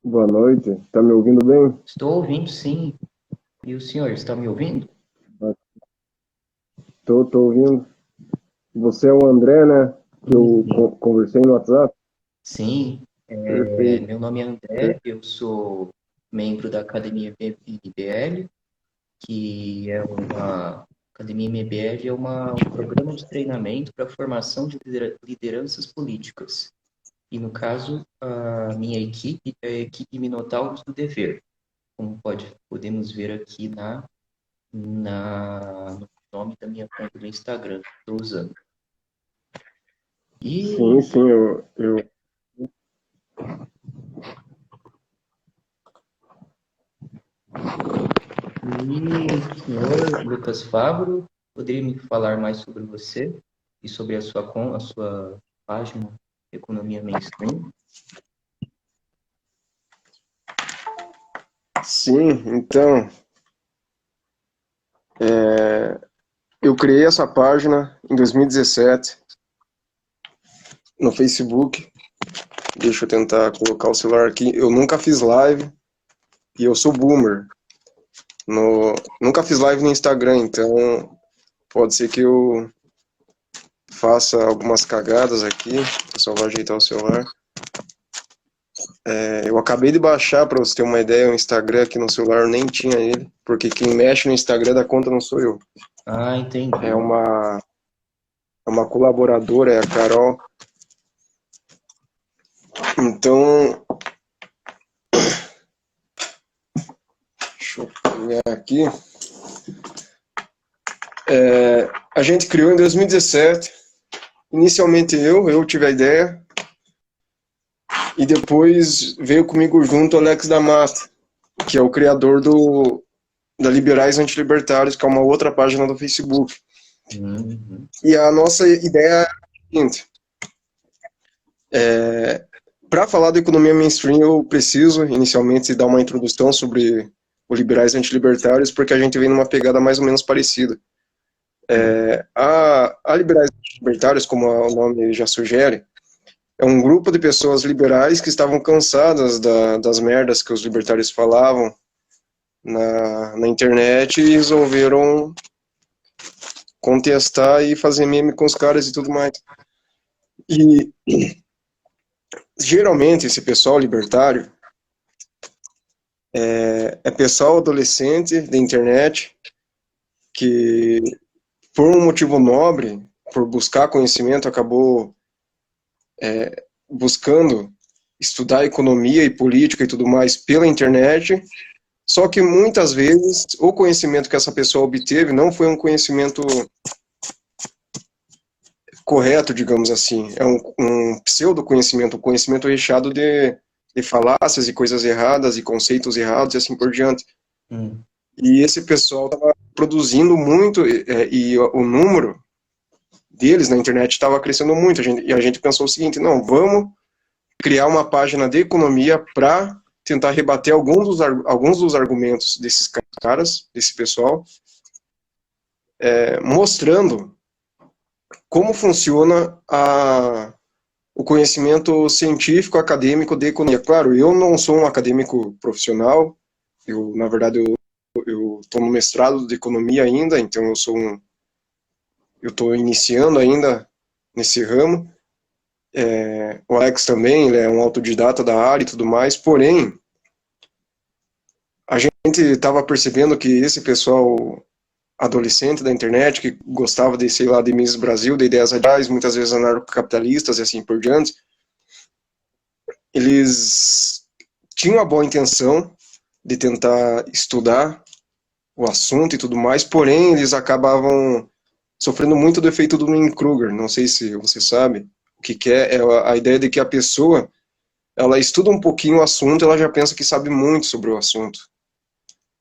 Boa noite, tá me ouvindo bem? Estou ouvindo, sim. E o senhor está me ouvindo? Tô ouvindo. Você é o André, né? Que eu Sim. conversei no WhatsApp? Sim, Perfeito. meu nome é André, eu sou membro da Academia MBL, que é uma... Academia MBL é um programa de treinamento para a formação de lideranças políticas. E, no caso, a minha equipe é a equipe Minotauros do Dever, como podemos ver aqui no nome da minha conta do Instagram, que estou usando. E Sim, sim, eu. E o senhor Lucas Fabro, poderia me falar mais sobre você e sobre a sua página Economia Mainstream? Sim, então, eu criei essa página em 2017 no Facebook. Deixa eu tentar colocar o celular aqui. Eu nunca fiz live e eu sou boomer. Nunca fiz live no Instagram, então pode ser que eu faça algumas cagadas aqui. Eu só vou ajeitar o celular. Eu acabei de baixar, para você ter uma ideia, o Instagram aqui no celular, eu nem tinha ele, porque quem mexe no Instagram da conta não sou eu. Ah, É entendi. uma colaboradora, é a Carol. Então, deixa eu pegar aqui. A gente criou em 2017. Inicialmente eu tive a ideia, e depois veio comigo junto o Alex Damasio, que é o criador da Liberais Antilibertários, que é uma outra página do Facebook. Uhum. E a nossa ideia é a seguinte: para falar da economia mainstream, eu preciso inicialmente dar uma introdução sobre os liberais antilibertários, porque a gente vem numa pegada mais ou menos parecida. A liberais antilibertários, como o nome já sugere, é um grupo de pessoas liberais que estavam cansadas das merdas que os libertários falavam na internet e resolveram contestar e fazer meme com os caras e tudo mais. E geralmente esse pessoal libertário é pessoal adolescente da internet que, por um motivo nobre, por buscar conhecimento, acabou buscando estudar economia e política e tudo mais pela internet, só que muitas vezes o conhecimento que essa pessoa obteve não foi um conhecimento correto, digamos assim, é um pseudo-conhecimento, um conhecimento recheado de falácias e coisas erradas e conceitos errados e assim por diante. Hum. E esse pessoal estava produzindo muito e o número deles na internet estava crescendo muito. E a gente pensou o seguinte: não, vamos criar uma página de economia para tentar rebater alguns dos argumentos desses caras, desse pessoal, mostrando como funciona o conhecimento científico acadêmico de economia. Claro, eu não sou um acadêmico profissional, na verdade, eu estou no mestrado de economia ainda, então eu estou iniciando ainda nesse ramo. O Alex também, ele é um autodidata da área e tudo mais, porém, a gente estava percebendo que esse pessoal adolescente da internet, que gostava de, sei lá, de Miss Brasil, de ideias radicais, muitas vezes anarcocapitalistas e assim por diante, eles tinham a boa intenção de tentar estudar o assunto e tudo mais, porém, eles acabavam sofrendo muito do efeito do Dunning-Kruger. Não sei se você sabe o que é a ideia de que a pessoa ela estuda um pouquinho o assunto, ela já pensa que sabe muito sobre o assunto,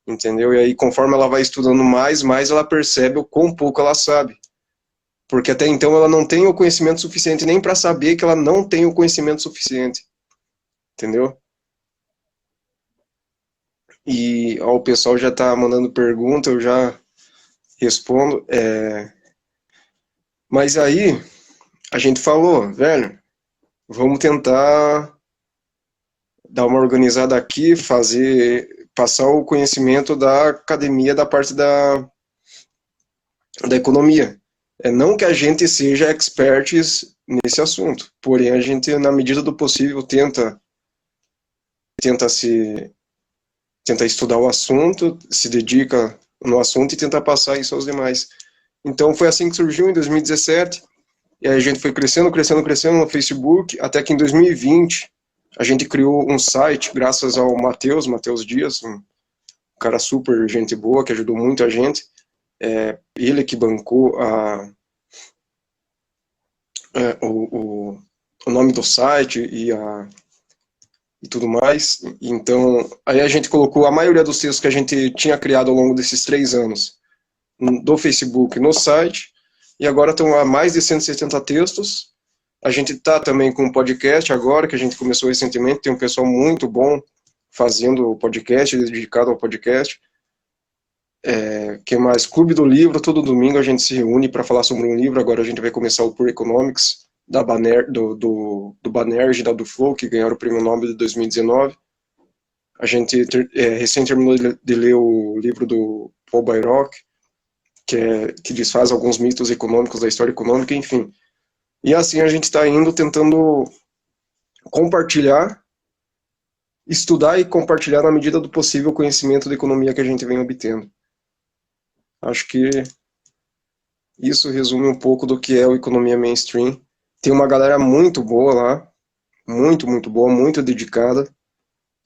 entendeu? E aí, conforme ela vai estudando mais ela percebe o quão pouco ela sabe. Porque até então ela não tem o conhecimento suficiente nem para saber que ela não tem o conhecimento suficiente, entendeu? E ó, o pessoal já está mandando pergunta, eu já respondo. Mas aí a gente falou, velho, vamos tentar dar uma organizada aqui, passar o conhecimento da academia da parte da economia. Não que a gente seja experts nesse assunto, porém a gente, na medida do possível, tenta estudar o assunto, se dedica no assunto e tenta passar isso aos demais. Então foi assim que surgiu em 2017, e aí a gente foi crescendo no Facebook, até que em 2020 a gente criou um site, graças ao Matheus Dias, um cara super gente boa, que ajudou muito a gente. Ele que bancou o nome do site e tudo mais. Então, aí a gente colocou a maioria dos textos que a gente tinha criado ao longo desses 3 anos do Facebook no site, e agora estão a mais de 170 textos. A gente está também com um podcast agora, que a gente começou recentemente, tem um pessoal muito bom fazendo podcast, dedicado ao podcast. Que mais? Clube do Livro, todo domingo a gente se reúne para falar sobre um livro. Agora a gente vai começar o Pure Economics, do Banerjee, da do Flow, que ganharam o Prêmio Nobel de 2019. A gente recém terminou de ler o livro do Paul Bairoch, que desfaz alguns mitos econômicos da história econômica, enfim. E assim a gente está indo tentando compartilhar, estudar e compartilhar na medida do possível o conhecimento da economia que a gente vem obtendo. Acho que isso resume um pouco do que é o Economia Mainstream. Tem uma galera muito boa lá, muito, muito boa, muito dedicada.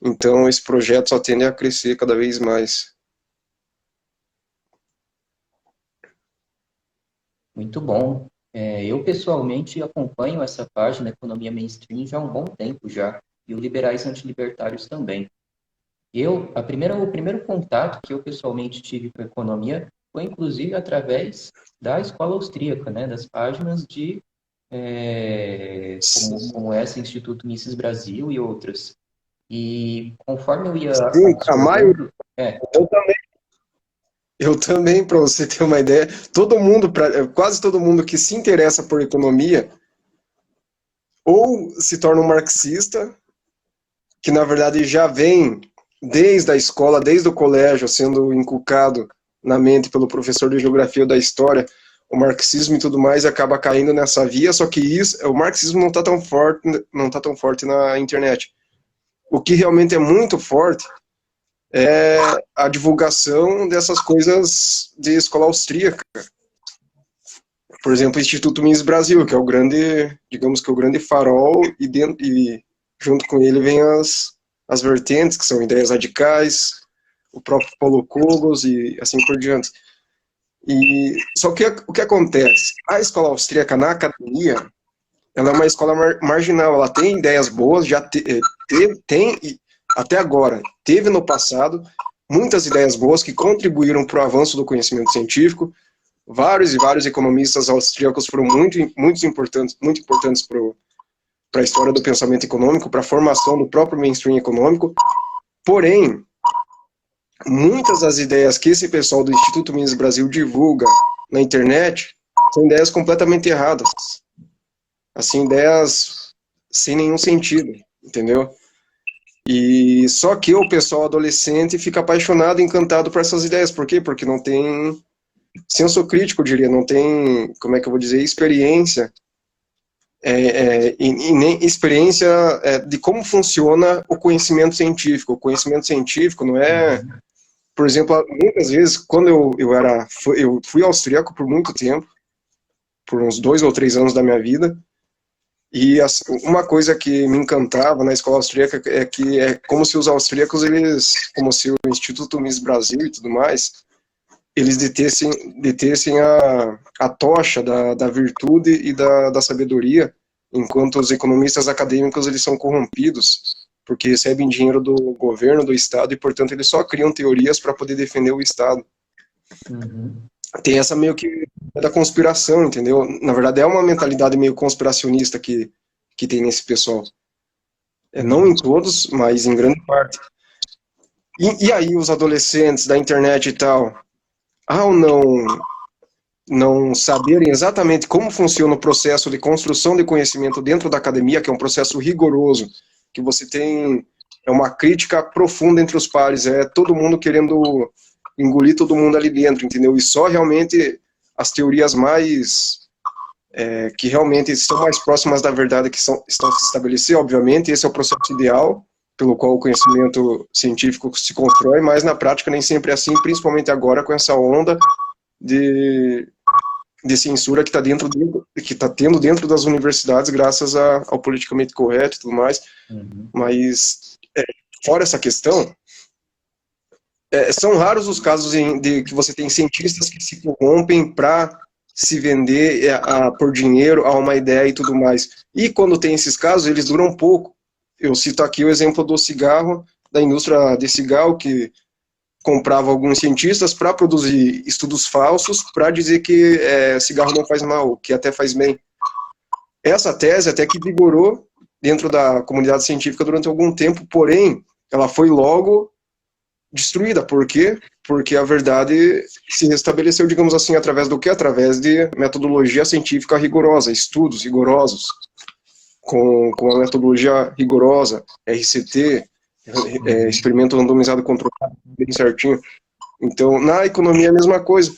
Então esse projeto só tende a crescer cada vez mais. Muito bom. Eu, pessoalmente, acompanho essa página, Economia Mainstream, já há um bom tempo já, e o Liberais Antilibertários também. O primeiro contato que eu pessoalmente tive com a economia foi, inclusive, através da escola austríaca, né, das páginas como essa, Instituto Mises Brasil e outras. E conforme eu ia Sim, a maioria. É, Eu também, para você ter uma ideia, quase todo mundo que se interessa por economia ou se torna um marxista, que na verdade já vem desde a escola, desde o colégio, sendo inculcado na mente pelo professor de geografia ou da história, o marxismo e tudo mais, acaba caindo nessa via, só que o marxismo não está tão forte na internet. O que realmente é muito forte é a divulgação dessas coisas de escola austríaca. Por exemplo, o Instituto Mises Brasil, que é o grande, digamos que o grande farol, e junto com ele vem as vertentes, que são ideias radicais, o próprio Paulo Cogos e assim por diante. Só que o que acontece? A escola austríaca na academia, ela é uma escola marginal, ela tem ideias boas, tem até agora, teve no passado muitas ideias boas que contribuíram para o avanço do conhecimento científico. Vários e vários economistas austríacos foram muito importantes para a história do pensamento econômico, para a formação do próprio mainstream econômico. Porém, muitas das ideias que esse pessoal do Instituto Mises Brasil divulga na internet são ideias completamente erradas. Assim, ideias sem nenhum sentido, entendeu? E só que o pessoal adolescente fica apaixonado, encantado por essas ideias. Por quê? Porque não tem senso crítico, eu diria, não tem, como é que eu vou dizer, experiência, e nem experiência de como funciona o conhecimento científico. O conhecimento científico não é, por exemplo, muitas vezes, quando eu fui austríaco por muito tempo, por uns 2 ou 3 anos da minha vida, e uma coisa que me encantava na escola austríaca é que é como se os austríacos, como se o Instituto Mises Brasil e tudo mais, eles detessem a tocha da virtude e da sabedoria, enquanto os economistas acadêmicos eles são corrompidos, porque recebem dinheiro do governo, do Estado, e portanto eles só criam teorias para poder defender o Estado. Uhum. Tem essa meio que da conspiração, entendeu? Na verdade é uma mentalidade meio conspiracionista que tem nesse pessoal. Não em todos, mas em grande parte. E aí os adolescentes da internet e tal, ao não saberem exatamente como funciona o processo de construção de conhecimento dentro da academia, que é um processo rigoroso, que você tem é uma crítica profunda entre os pares, é todo mundo querendo engolir todo mundo ali dentro, entendeu? E só realmente as teorias mais, que realmente estão mais próximas da verdade, que estão se estabelecer, obviamente, esse é o processo ideal, pelo qual o conhecimento científico se constrói, mas na prática nem sempre é assim, principalmente agora com essa onda de censura que está tendo dentro das universidades, graças ao politicamente correto e tudo mais. Mas, fora essa questão, são raros os casos de que você tem cientistas que se corrompem para se vender por dinheiro a uma ideia e tudo mais. E quando tem esses casos, eles duram pouco. Eu cito aqui o exemplo do cigarro, da indústria de cigarro, que comprava alguns cientistas para produzir estudos falsos para dizer que cigarro não faz mal, que até faz bem. Essa tese até que vigorou dentro da comunidade científica durante algum tempo, porém, ela foi logo destruída. Por quê? Porque a verdade se restabeleceu, digamos assim, através do quê? Através de metodologia científica rigorosa, estudos rigorosos, com a metodologia rigorosa, RCT, experimento randomizado controlado, bem certinho. Então, na economia é a mesma coisa.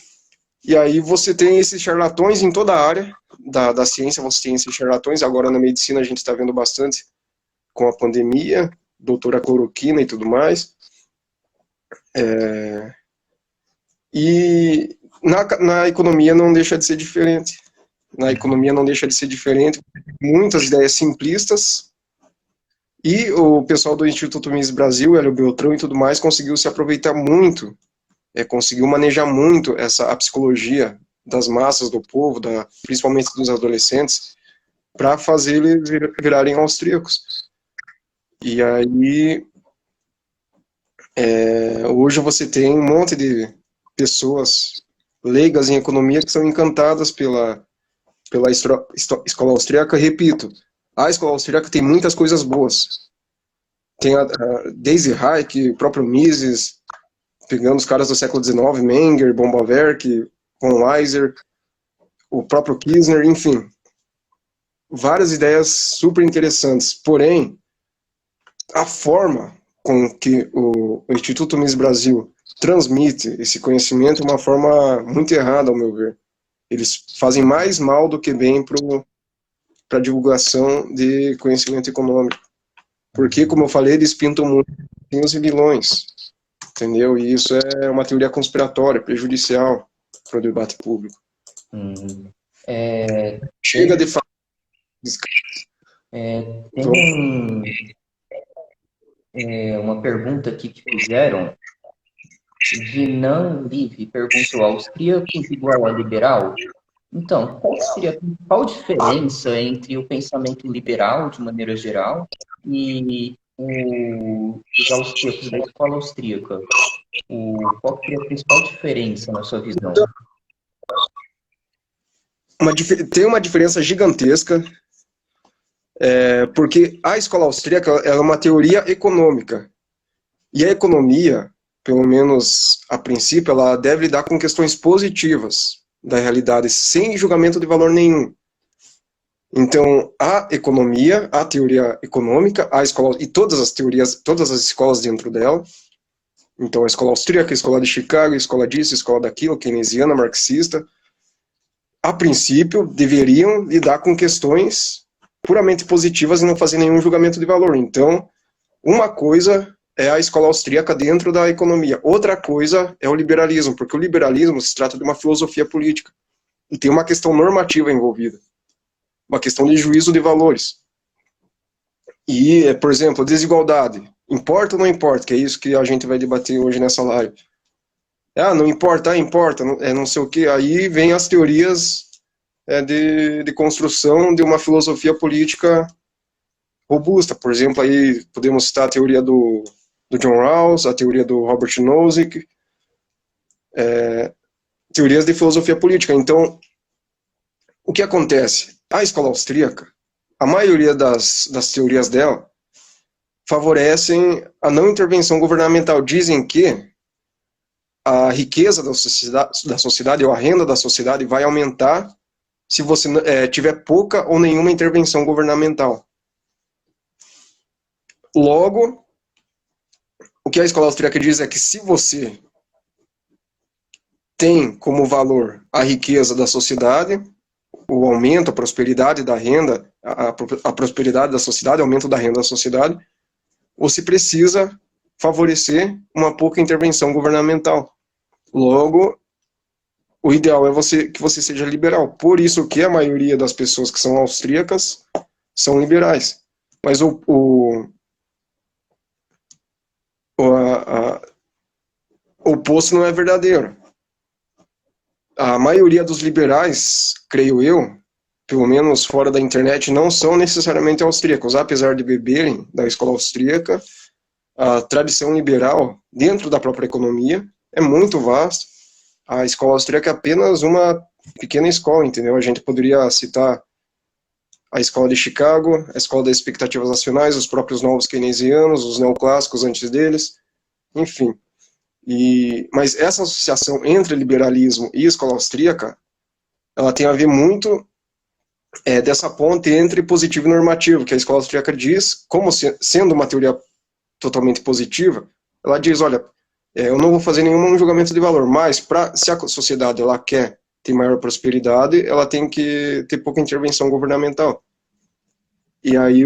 E aí você tem esses charlatões em toda a área da ciência, você tem esses charlatões. Agora na medicina a gente está vendo bastante com a pandemia, doutora cloroquina e tudo mais. E na economia não deixa de ser diferente. Na economia não deixa de ser diferente. Muitas ideias simplistas. E o pessoal do Instituto Mises Brasil, Hélio Beltrão e tudo mais, conseguiu se aproveitar muito, conseguiu manejar muito a psicologia das massas, do povo, principalmente dos adolescentes, para fazer eles virarem austríacos. E aí, hoje você tem um monte de pessoas leigas em economia que são encantadas pela escola austríaca. Repito, a escola austríaca tem muitas coisas boas. Tem a Daisy Hayek, o próprio Mises, pegando os caras do século XIX, Menger, Bombaverk, von Weiser, o próprio Kirchner, enfim. Várias ideias super interessantes. Porém, a forma com que o Instituto Mises Brasil transmite esse conhecimento é uma forma muito errada, ao meu ver. Eles fazem mais mal do que bem para a divulgação de conhecimento econômico. Porque, como eu falei, eles pintam muito os vilões, entendeu? E isso é uma teoria conspiratória, prejudicial para o debate público. Chega de falar. Tem uma pergunta aqui que fizeram. Dinan Live perguntou: austríaco igual a liberal? Então, qual seria a principal diferença entre o pensamento liberal, de maneira geral, e os austríacos da escola austríaca? Qual seria a principal diferença na sua visão? Tem uma diferença gigantesca, porque a escola austríaca é uma teoria econômica. E a economia, pelo menos a princípio, ela deve lidar com questões positivas da realidade, sem julgamento de valor nenhum. Então, a economia, a teoria econômica, a escola, e todas as teorias, todas as escolas dentro dela, então a escola austríaca, a escola de Chicago, a escola disso, a escola daquilo, keynesiana, marxista, a princípio, deveriam lidar com questões puramente positivas e não fazer nenhum julgamento de valor. Então, uma coisa é a escola austríaca dentro da economia. Outra coisa é o liberalismo, porque o liberalismo se trata de uma filosofia política. E tem uma questão normativa envolvida. Uma questão de juízo de valores. E, por exemplo, a desigualdade. Importa ou não importa? Que é isso que a gente vai debater hoje nessa live. Não importa, importa, não sei o quê. Aí vem as teorias de construção de uma filosofia política robusta. Por exemplo, aí podemos citar a teoria do John Rawls, a teoria do Robert Nozick, teorias de filosofia política. Então, o que acontece? A escola austríaca, a maioria das teorias dela favorecem a não intervenção governamental. Dizem que a riqueza da sociedade ou a renda da sociedade vai aumentar se você tiver pouca ou nenhuma intervenção governamental. Logo, o que a escola austríaca diz é que se você tem como valor a riqueza da sociedade, o aumento, a prosperidade da renda, a prosperidade da sociedade, o aumento da renda da sociedade, você precisa favorecer uma pouca intervenção governamental. Logo, o ideal é que você seja liberal. Por isso que a maioria das pessoas que são austríacas são liberais. Mas o oposto não é verdadeiro. A maioria dos liberais, creio eu, pelo menos fora da internet, não são necessariamente austríacos. Apesar de beberem da escola austríaca, a tradição liberal dentro da própria economia é muito vasta. A escola austríaca é apenas uma pequena escola, entendeu? A gente poderia citar a escola de Chicago, a escola das expectativas nacionais, os próprios novos keynesianos, os neoclássicos antes deles, enfim. Mas essa associação entre liberalismo e escola austríaca, ela tem a ver muito dessa ponte entre positivo e normativo, que a escola austríaca diz, como sendo uma teoria totalmente positiva, ela diz, olha, eu não vou fazer nenhum julgamento de valor, mas se a sociedade ela quer ter maior prosperidade, ela tem que ter pouca intervenção governamental. E aí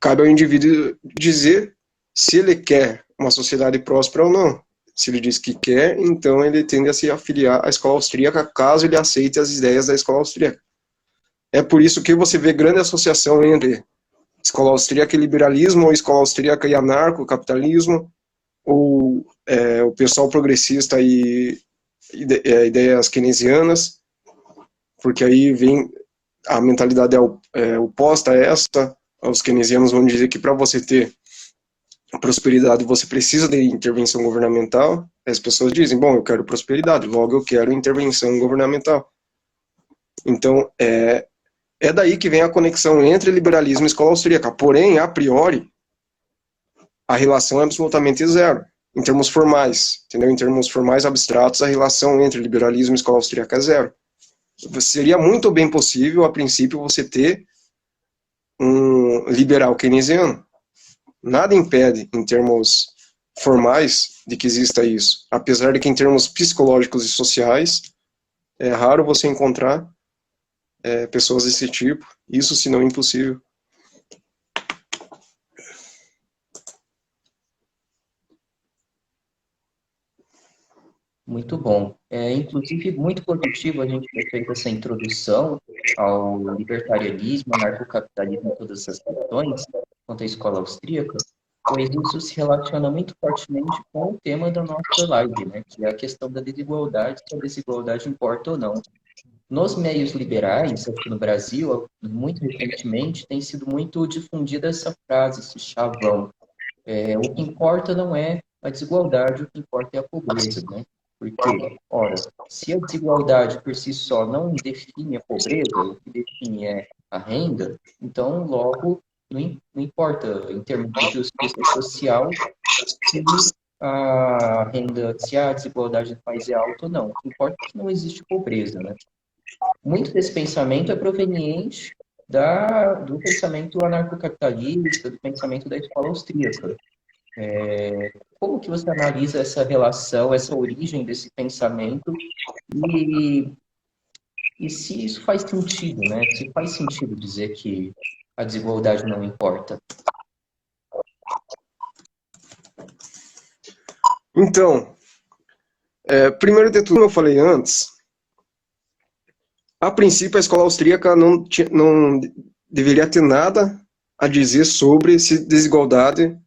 cabe ao indivíduo dizer se ele quer uma sociedade próspera ou não. Se ele diz que quer, então ele tende a se afiliar à escola austríaca, caso ele aceite as ideias da escola austríaca. É por isso que você vê grande associação entre escola austríaca e liberalismo, ou escola austríaca e anarcocapitalismo, ou o pessoal progressista e ideias keynesianas, porque aí vem a mentalidade oposta a esta. Os keynesianos vão dizer que para você ter prosperidade você precisa de intervenção governamental. As pessoas dizem, bom, eu quero prosperidade, logo eu quero intervenção governamental. Então, é daí que vem a conexão entre liberalismo e escola austríaca. Porém, a priori, a relação é absolutamente zero, em termos formais, entendeu? Em termos formais abstratos, a relação entre liberalismo e escola austríaca é zero. Seria muito bem possível, a princípio, você ter um liberal keynesiano. Nada impede, em termos formais, de que exista isso. Apesar de que, em termos psicológicos e sociais, é raro você encontrar pessoas desse tipo. Isso, se não impossível. Muito bom. Inclusive, muito positivo a gente ter feito essa introdução ao libertarianismo, anarcocapitalismo e todas essas questões quanto à escola austríaca, pois isso se relaciona muito fortemente com o tema da nossa live, né? Que é a questão da desigualdade, se a desigualdade importa ou não. Nos meios liberais, aqui no Brasil, muito recentemente, tem sido muito difundida essa frase, esse chavão. O que importa não é a desigualdade, o que importa é a pobreza, né? Porque, ora, se a desigualdade por si só não define a pobreza, o que define é a renda, então, logo, não importa, em termos de justiça social, se a renda, se a desigualdade do país é alta ou não. O que importa é que não existe pobreza, né? Muito desse pensamento é proveniente do pensamento anarcocapitalista, do pensamento da escola austríaca. Como que você analisa essa relação, essa origem desse pensamento e se isso faz sentido, né? Se faz sentido dizer que a desigualdade não importa? Então, primeiro de tudo, como eu falei antes, a princípio a escola austríaca não deveria ter nada a dizer sobre se desigualdade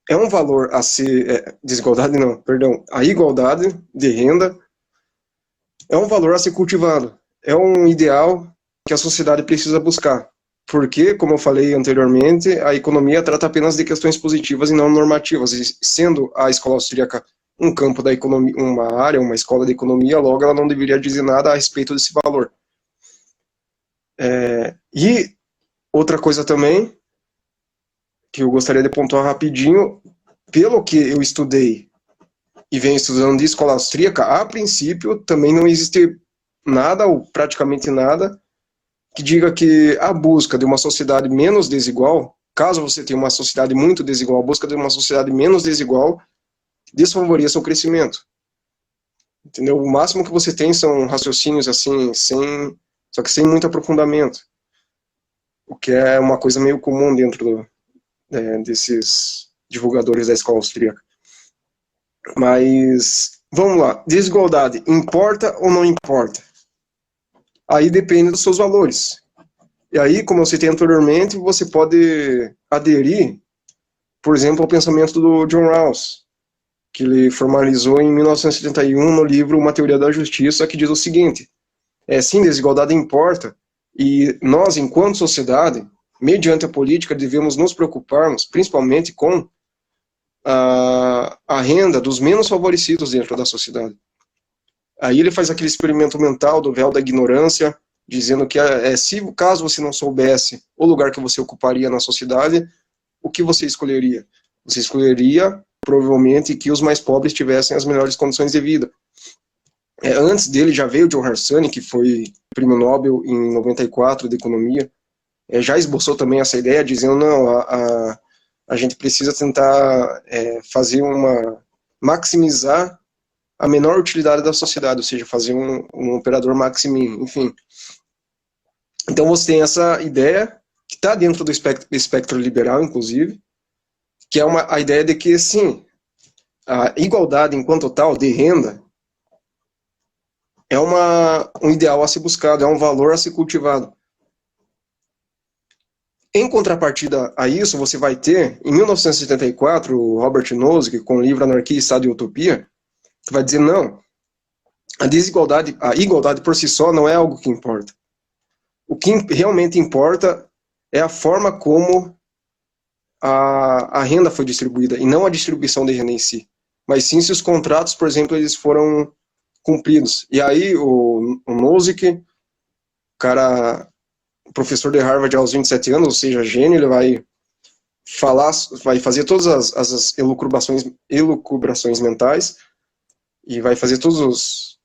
é um valor a ser... desigualdade não, perdão. A igualdade de renda é um valor a ser cultivado. É um ideal que a sociedade precisa buscar. Porque, como eu falei anteriormente, a economia trata apenas de questões positivas e não normativas. E sendo a escola austríaca um campo da economia, uma área, uma escola de economia, logo ela não deveria dizer nada a respeito desse valor. E outra coisa também, que eu gostaria de pontuar rapidinho, pelo que eu estudei e venho estudando de escola austríaca, a princípio também não existe nada, ou praticamente nada, que diga que a busca de uma sociedade menos desigual caso você tenha uma sociedade muito desigual, a busca de uma sociedade menos desigual desfavoreça o crescimento. Entendeu? O máximo que você tem são raciocínios assim, só que sem muito aprofundamento. O que é uma coisa meio comum dentro desses divulgadores da escola austríaca. Mas, vamos lá. Desigualdade importa ou não importa? Aí depende dos seus valores. E aí, como eu citei anteriormente, você pode aderir, por exemplo, ao pensamento do John Rawls, que ele formalizou em 1971 no livro Uma Teoria da Justiça, que diz o seguinte: sim, desigualdade importa, e nós, enquanto sociedade, mediante a política, devemos nos preocuparmos principalmente com a renda dos menos favorecidos dentro da sociedade. Aí ele faz aquele experimento mental do véu da ignorância, dizendo que se caso você não soubesse o lugar que você ocuparia na sociedade, o que você escolheria? Você escolheria, provavelmente, que os mais pobres tivessem as melhores condições de vida. Antes dele já veio John Harsanyi, que foi prêmio Nobel em 94 de economia, já esboçou também essa ideia, dizendo, não, a gente precisa tentar maximizar a menor utilidade da sociedade, ou seja, fazer um operador maximin, enfim. Então você tem essa ideia, que está dentro do espectro liberal, inclusive, que é a ideia de que, sim, a igualdade enquanto tal de renda é um ideal a ser buscado, é um valor a ser cultivado. Em contrapartida a isso, você vai ter, em 1974, o Robert Nozick, com o livro Anarquia, Estado e Utopia, que vai dizer, não, a igualdade por si só não é algo que importa. O que realmente importa é a forma como a renda foi distribuída, e não a distribuição de renda em si, mas sim se os contratos, por exemplo, eles foram cumpridos. E aí o Nozick, professor de Harvard aos 27 anos, ou seja, gênio, ele vai fazer todas as elucubrações mentais, e vai fazer todos os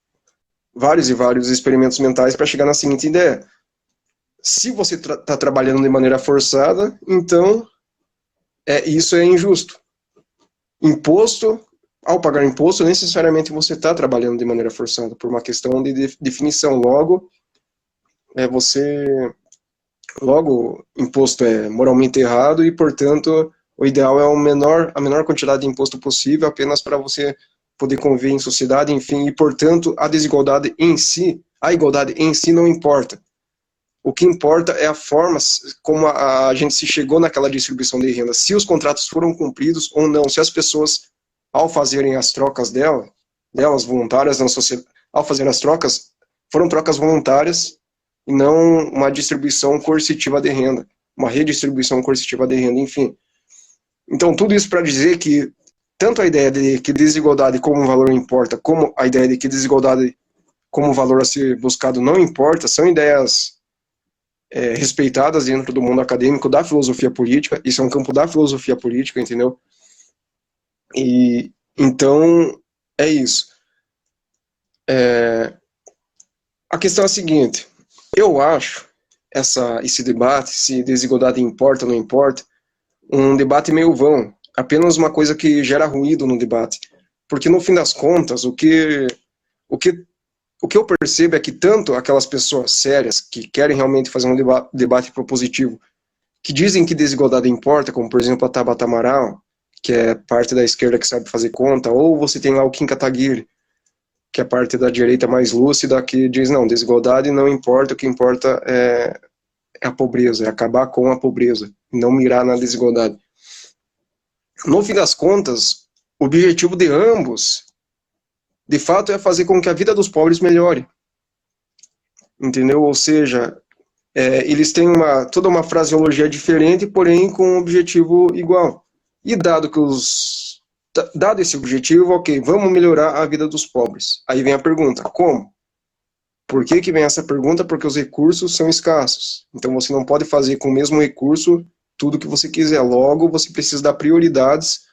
vários e vários experimentos mentais para chegar na seguinte ideia: se você está trabalhando de maneira forçada, então isso é injusto. Ao pagar imposto, necessariamente você está trabalhando de maneira forçada, por uma questão de definição. Logo, imposto é moralmente errado e, portanto, o ideal é a menor quantidade de imposto possível, apenas para você poder conviver em sociedade, enfim, e, portanto, a igualdade em si não importa. O que importa é a forma como a gente se chegou naquela distribuição de renda, se os contratos foram cumpridos ou não, se as pessoas, ao fazerem as trocas delas voluntárias na sociedade, ao fazer as trocas, foram trocas voluntárias e não uma distribuição coercitiva de renda, uma redistribuição coercitiva de renda, enfim. Então, tudo isso para dizer que tanto a ideia de que desigualdade como valor importa, como a ideia de que desigualdade como valor a ser buscado não importa, são ideias respeitadas dentro do mundo acadêmico da filosofia política. Isso é um campo da filosofia política, entendeu? E então é isso. A questão é a seguinte: eu acho esse debate, se desigualdade importa ou não importa, um debate meio vão, apenas uma coisa que gera ruído no debate, porque no fim das contas o que eu percebo é que tanto aquelas pessoas sérias que querem realmente fazer um debate propositivo, que dizem que desigualdade importa, como por exemplo a Tabata Amaral, que é parte da esquerda que sabe fazer conta, ou você tem lá o Kim Kataguiri, que é parte da direita mais lúcida, que diz, não, desigualdade não importa, o que importa é a pobreza, é acabar com a pobreza, não mirar na desigualdade. No fim das contas, o objetivo de ambos, de fato, é fazer com que a vida dos pobres melhore. Entendeu? Ou seja, eles têm toda uma fraseologia diferente, porém com um objetivo igual. E dado esse objetivo, ok, vamos melhorar a vida dos pobres. Aí vem a pergunta, como? Por que vem essa pergunta? Porque os recursos são escassos. Então você não pode fazer com o mesmo recurso tudo que você quiser. Logo, você precisa dar prioridades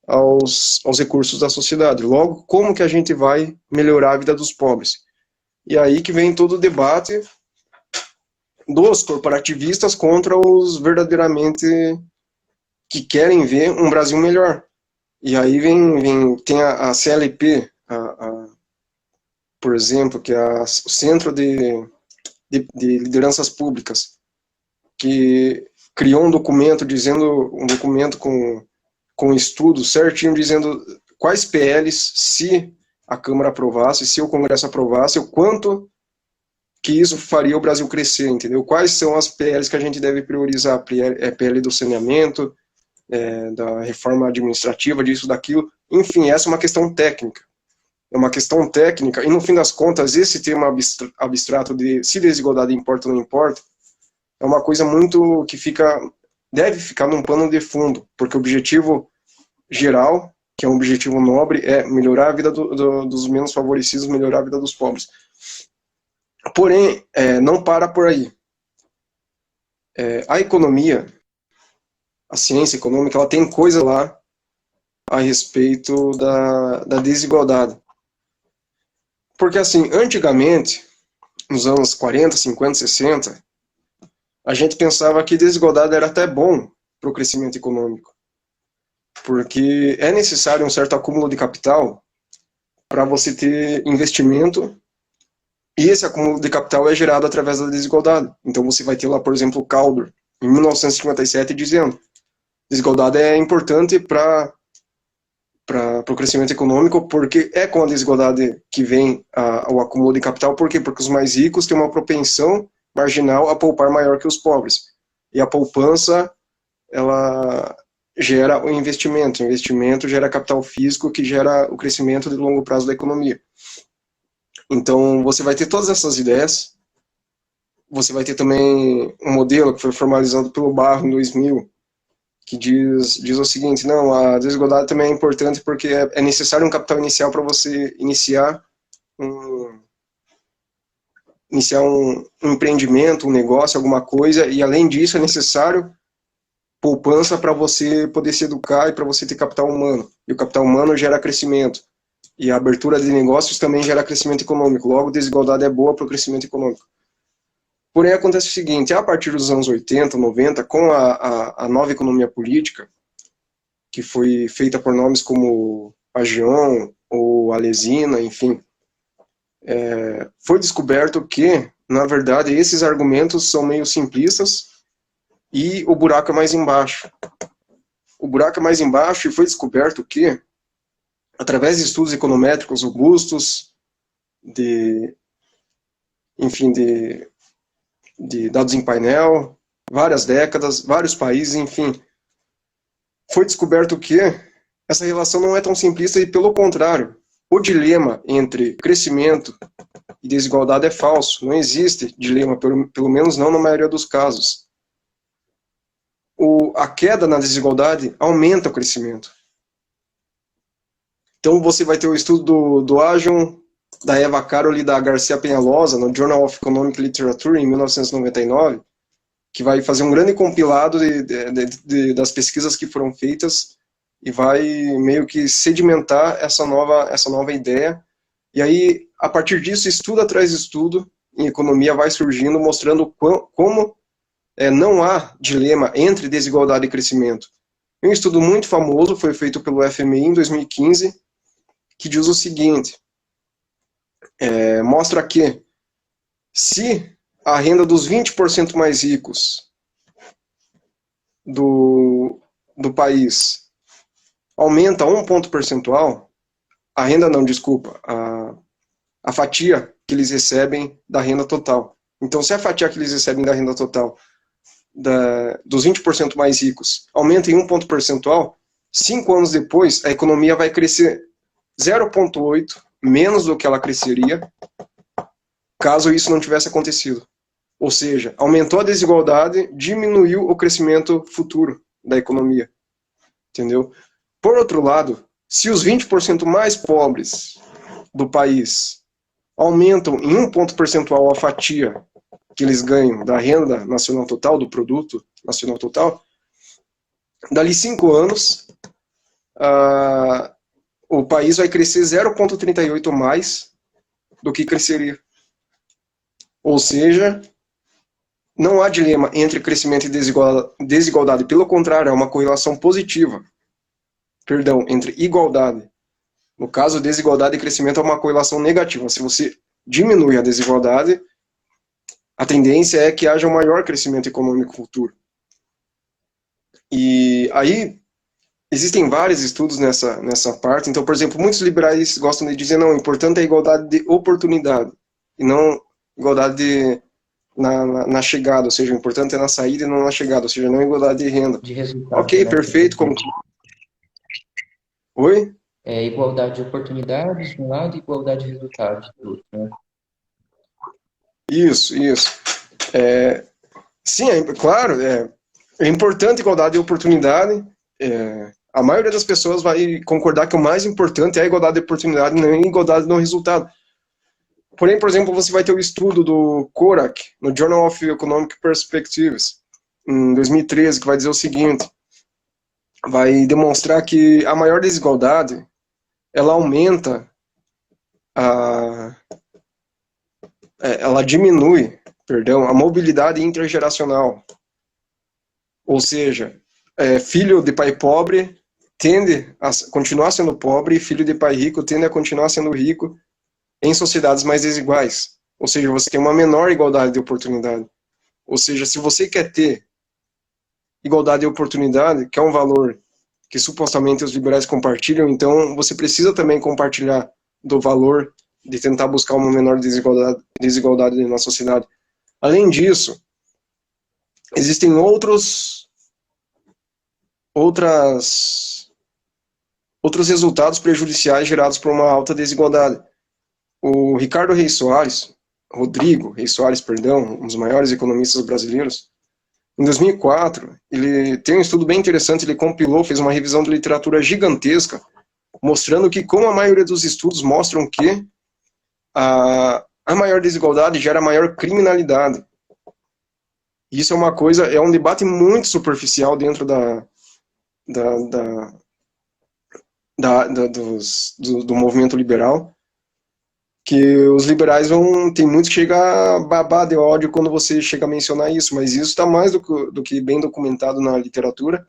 aos recursos da sociedade. Logo, como que a gente vai melhorar a vida dos pobres? E aí que vem todo o debate dos corporativistas contra os verdadeiramente que querem ver um Brasil melhor. E aí tem a CLP, por exemplo, que é o Centro de Lideranças Públicas, que criou um documento com estudos certinho dizendo quais PLs, se a Câmara aprovasse, se o Congresso aprovasse, o quanto que isso faria o Brasil crescer, entendeu? Quais são as PLs que a gente deve priorizar? PL do saneamento, da reforma administrativa, disso, daquilo. Enfim, essa é uma questão técnica. É uma questão técnica, e no fim das contas, esse tema abstrato de se desigualdade importa ou não importa, é uma coisa muito que deve ficar num pano de fundo, porque o objetivo geral, que é um objetivo nobre, é melhorar a vida dos menos favorecidos, melhorar a vida dos pobres. Porém, não para por aí. A economia, a ciência econômica, ela tem coisa lá a respeito da desigualdade. Porque, assim, antigamente, nos anos 40, 50, 60, a gente pensava que desigualdade era até bom para o crescimento econômico. Porque é necessário um certo acúmulo de capital para você ter investimento, e esse acúmulo de capital é gerado através da desigualdade. Então você vai ter lá, por exemplo, o Caldor, em 1957, dizendo: desigualdade é importante para o crescimento econômico, porque é com a desigualdade que vem o acúmulo de capital. Por quê? Porque os mais ricos têm uma propensão marginal a poupar maior que os pobres. E a poupança, ela gera o investimento. O investimento gera capital físico, que gera o crescimento de longo prazo da economia. Então, você vai ter todas essas ideias. Você vai ter também um modelo que foi formalizado pelo Barro em 2000, que diz o seguinte: não, a desigualdade também é importante porque é necessário um capital inicial para você iniciar um empreendimento, um negócio, alguma coisa, e além disso é necessário poupança para você poder se educar e para você ter capital humano. E o capital humano gera crescimento. E a abertura de negócios também gera crescimento econômico. Logo, desigualdade é boa para o crescimento econômico. Porém, acontece o seguinte: a partir dos anos 80, 90, com a nova economia política, que foi feita por nomes como Pagion ou Alesina, enfim, foi descoberto que, na verdade, esses argumentos são meio simplistas e o buraco é mais embaixo. O buraco é mais embaixo, e foi descoberto que, através de estudos econométricos robustos, de dados em painel, várias décadas, vários países, enfim, foi descoberto que essa relação não é tão simplista e, pelo contrário, o dilema entre crescimento e desigualdade é falso. Não existe dilema, pelo menos não na maioria dos casos. A queda na desigualdade aumenta o crescimento. Então você vai ter o estudo do Agion, da Eva Carol e da Garcia Penhalosa, no Journal of Economic Literature, em 1999, que vai fazer um grande compilado das pesquisas que foram feitas e vai meio que sedimentar essa nova ideia. E aí, a partir disso, estudo atrás de estudo em economia vai surgindo, mostrando como não há dilema entre desigualdade e crescimento. Um estudo muito famoso foi feito pelo FMI em 2015, que diz o seguinte: mostra que se a renda dos 20% mais ricos do país aumenta 1 ponto percentual, a fatia que eles recebem da renda total. Então, se a fatia que eles recebem da renda total dos 20% mais ricos aumenta em 1 ponto percentual, 5 anos depois, a economia vai crescer 0,8 menos do que ela cresceria caso isso não tivesse acontecido. Ou seja, aumentou a desigualdade, diminuiu o crescimento futuro da economia. Entendeu? Por outro lado, se os 20% mais pobres do país aumentam em 1 ponto percentual a fatia que eles ganham da renda nacional total, do produto nacional total, dali 5 anos, o país vai crescer 0,38 mais do que cresceria. Ou seja, não há dilema entre crescimento e desigualdade. Pelo contrário, é uma correlação positiva. Perdão, entre igualdade. No caso, desigualdade e crescimento é uma correlação negativa. Se você diminui a desigualdade, a tendência é que haja um maior crescimento econômico futuro. E aí, existem vários estudos nessa parte. Então, por exemplo, muitos liberais gostam de dizer, não, o importante é a igualdade de oportunidade, e não igualdade na chegada, ou seja, o importante é na saída e não na chegada, ou seja, não igualdade de renda. De resultado. Ok, Né? perfeito. Oi? Igualdade de oportunidades de um lado e igualdade de resultados do outro, né? Isso. Sim, claro, é importante a igualdade de oportunidade. A maioria das pessoas vai concordar que o mais importante é a igualdade de oportunidade, não a igualdade no resultado. Porém, por exemplo, você vai ter o estudo do Korak, no Journal of Economic Perspectives, em 2013, que vai dizer o seguinte, vai demonstrar que a maior desigualdade, ela aumenta, ela diminui, a mobilidade intergeracional. Ou seja, filho de pai pobre tende a continuar sendo pobre e filho de pai rico tende a continuar sendo rico em sociedades mais desiguais. Ou seja, você tem uma menor igualdade de oportunidade. Ou seja, se você quer ter igualdade de oportunidade, que é um valor que supostamente os liberais compartilham, então você precisa também compartilhar do valor de tentar buscar uma menor desigualdade na sociedade. Além disso, existem outros resultados prejudiciais gerados por uma alta desigualdade. O Rodrigo Reis Soares, um dos maiores economistas brasileiros, em 2004, ele tem um estudo bem interessante, ele compilou, fez uma revisão de literatura gigantesca, mostrando que, como a maioria dos estudos mostram que a maior desigualdade gera maior criminalidade. Isso é um debate muito superficial dentro do movimento liberal, que os liberais tem muitos que chegam a babar de ódio quando você chega a mencionar isso, mas isso está mais do que bem documentado na literatura,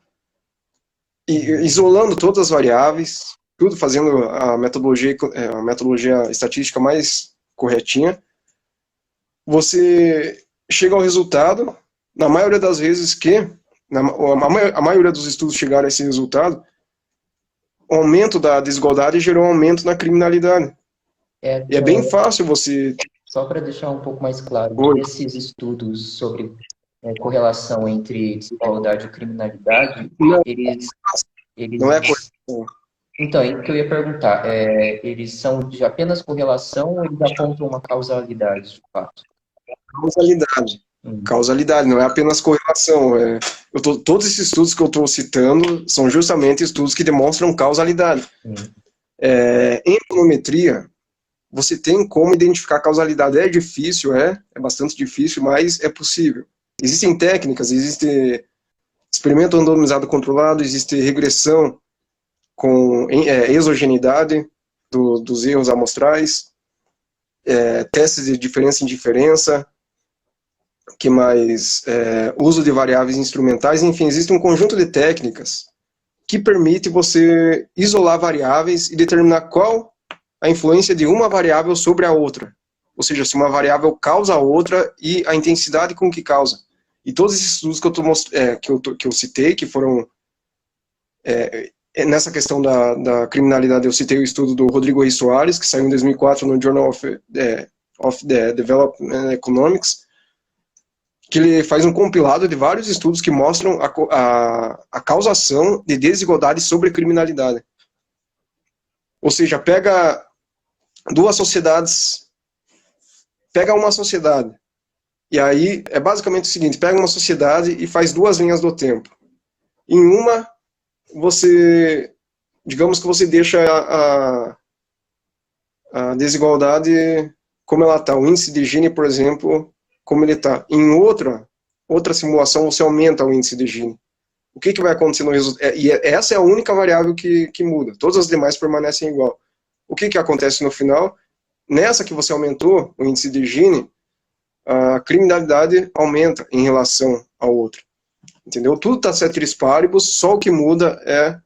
e isolando todas as variáveis, tudo fazendo a metodologia estatística mais corretinha, você chega ao resultado, na maioria das vezes a maioria dos estudos chegaram a esse resultado, o aumento da desigualdade gerou um aumento na criminalidade. E é bem fácil você... Só para deixar um pouco mais claro, esses estudos sobre correlação entre desigualdade e criminalidade, eles não é correlação. Então, é o que eu ia perguntar. Eles são de apenas correlação ou eles apontam uma causalidade, de fato? Causalidade, não é apenas correlação. Todos esses estudos que eu estou citando são justamente estudos que demonstram causalidade. Em econometria, você tem como identificar a causalidade. É difícil, é bastante difícil, mas é possível. Existem técnicas, existe experimento randomizado controlado, existe regressão com exogeneidade dos erros amostrais, testes de diferença e indiferença, que mais? Uso de variáveis instrumentais, enfim, existe um conjunto de técnicas que permite você isolar variáveis e determinar qual a influência de uma variável sobre a outra. Ou seja, se uma variável causa a outra e a intensidade com que causa. E todos esses estudos que eu citei, que foram... nessa questão da criminalidade, eu citei o estudo do Rodrigo Reis Soares, que saiu em 2004 no Journal of Development Economics, que ele faz um compilado de vários estudos que mostram a causação de desigualdade sobre criminalidade. Ou seja, pega duas sociedades, pega uma sociedade, e aí é basicamente o seguinte, pega uma sociedade e faz duas linhas do tempo. Em uma, digamos que você deixa a desigualdade como ela está, o índice de Gini, por exemplo, como ele está. Em outra simulação, você aumenta o índice de Gini. O que vai acontecer no resultado? E essa é a única variável que muda. Todas as demais permanecem igual. O que acontece no final? Nessa que você aumentou o índice de Gini, a criminalidade aumenta em relação ao outro. Entendeu? Tudo está ceteris paribus, só o que muda é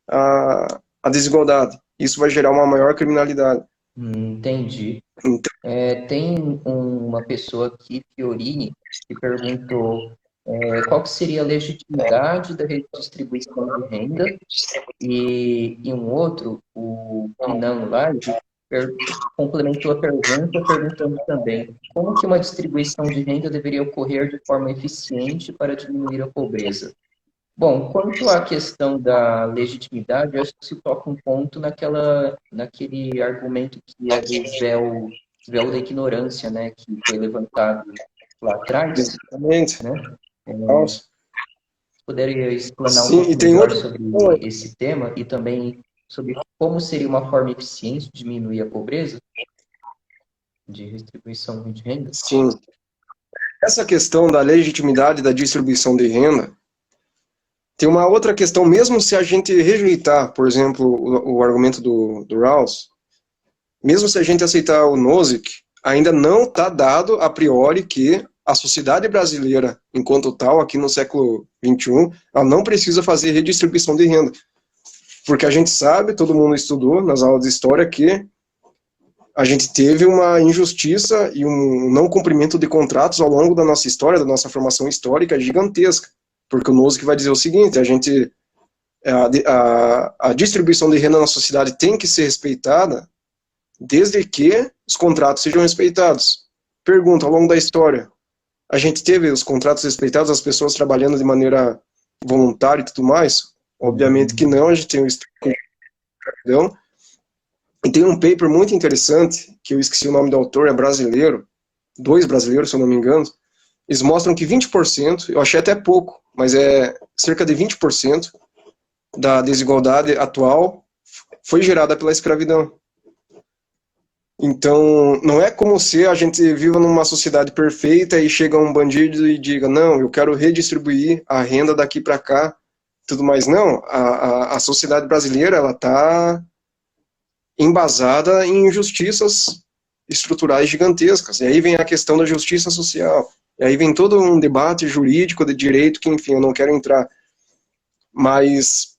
a desigualdade. Isso vai gerar uma maior criminalidade. Entendi. Então, Tem uma pessoa aqui, Fiorini, que perguntou qual que seria a legitimidade da redistribuição de renda, e um outro, o Pinan Live, complementou a pergunta perguntando também como que uma distribuição de renda deveria ocorrer de forma eficiente para diminuir a pobreza. Bom, quanto à questão da legitimidade, eu acho que se toca um ponto naquele argumento que é do véu da ignorância, né, que foi levantado lá atrás, exatamente. né? Nossa. Poderia explanar um Sim, pouco e tem melhor outra. sobre esse tema e também sobre como seria uma forma eficiente de diminuir a pobreza, de distribuição de renda? Sim. Essa questão da legitimidade da distribuição de renda, tem uma outra questão, mesmo se a gente rejeitar, por exemplo, o argumento do Rawls, mesmo se a gente aceitar o Nozick, ainda não está dado a priori que a sociedade brasileira, enquanto tal, aqui no século XXI, ela não precisa fazer redistribuição de renda. Porque a gente sabe, todo mundo estudou nas aulas de história, que a gente teve uma injustiça e um não cumprimento de contratos ao longo da nossa história, da nossa formação histórica gigantesca. Porque o Nozick vai dizer o seguinte, a distribuição de renda na sociedade tem que ser respeitada desde que os contratos sejam respeitados. Pergunta, ao longo da história, a gente teve os contratos respeitados, as pessoas trabalhando de maneira voluntária e tudo mais? Obviamente que não, a gente tem o escravidão. E tem um paper muito interessante, que eu esqueci o nome do autor, é brasileiro, 2 brasileiros, se eu não me engano. Eles mostram que 20%, eu achei até pouco, mas é cerca de 20% da desigualdade atual foi gerada pela escravidão. Então, não é como se a gente viva numa sociedade perfeita e chega um bandido e diga, não, eu quero redistribuir a renda daqui para cá, tudo mais. Não, a sociedade brasileira, ela está embasada em injustiças estruturais gigantescas. E aí vem a questão da justiça social. E aí vem todo um debate jurídico de direito que, enfim, eu não quero entrar. Mas,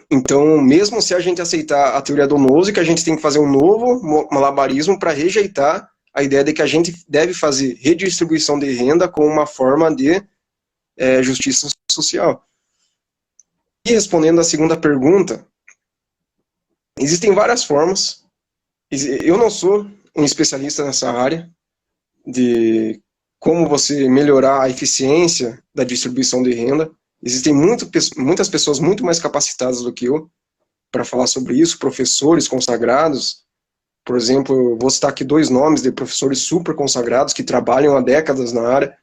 então, mesmo se a gente aceitar a teoria do Nozick, a gente tem que fazer um novo malabarismo para rejeitar a ideia de que a gente deve fazer redistribuição de renda como uma forma de justiça social. E respondendo à segunda pergunta, existem várias formas. Eu não sou um especialista nessa área de como você melhorar a eficiência da distribuição de renda. Existem muitas pessoas muito mais capacitadas do que eu para falar sobre isso, professores consagrados. Por exemplo, eu vou citar aqui 2 nomes de professores super consagrados que trabalham há décadas na área.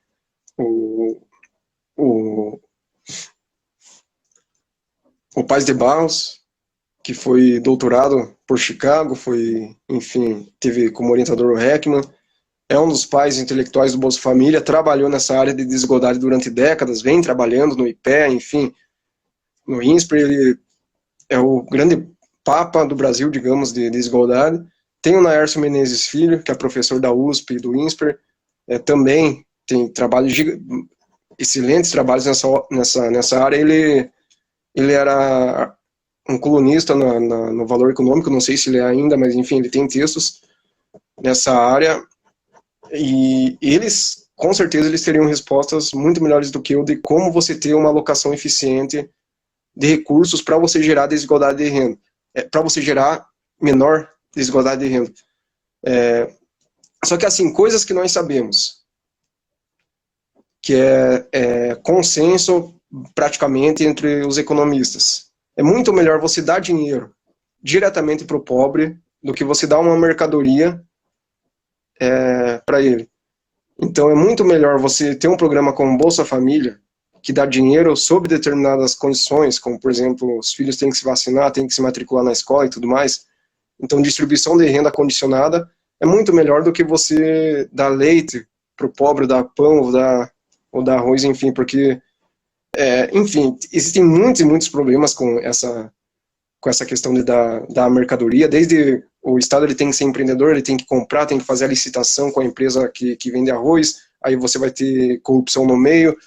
O Paz de Barros, que foi doutorado por Chicago, enfim, teve como orientador o Heckman, é um dos pais intelectuais do Bolsa Família, trabalhou nessa área de desigualdade durante décadas, vem trabalhando no IPEA, enfim, no INSPER, ele é o grande papa do Brasil, digamos, de desigualdade. Tem o Naércio Menezes Filho, que é professor da USP e do INSPER, também tem excelentes trabalhos nessa área. Ele era um colunista no Valor Econômico, não sei se ele é ainda, mas enfim, ele tem textos nessa área, e eles, com certeza, eles teriam respostas muito melhores do que eu de como você ter uma alocação eficiente de recursos para você gerar desigualdade de renda, para você gerar menor desigualdade de renda. Só que, assim, coisas que nós sabemos, que é consenso praticamente entre os economistas. É muito melhor você dar dinheiro diretamente para o pobre do que você dar uma mercadoria para ele. Então é muito melhor você ter um programa como Bolsa Família, que dá dinheiro sob determinadas condições, como, por exemplo, os filhos têm que se vacinar, têm que se matricular na escola e tudo mais. Então, distribuição de renda condicionada é muito melhor do que você dar leite para o pobre, dar pão ou dar arroz, enfim, porque, enfim, existem muitos e muitos problemas com essa questão da mercadoria, desde o Estado ele tem que ser empreendedor, ele tem que comprar, tem que fazer a licitação com a empresa que vende arroz, aí você vai ter corrupção no meio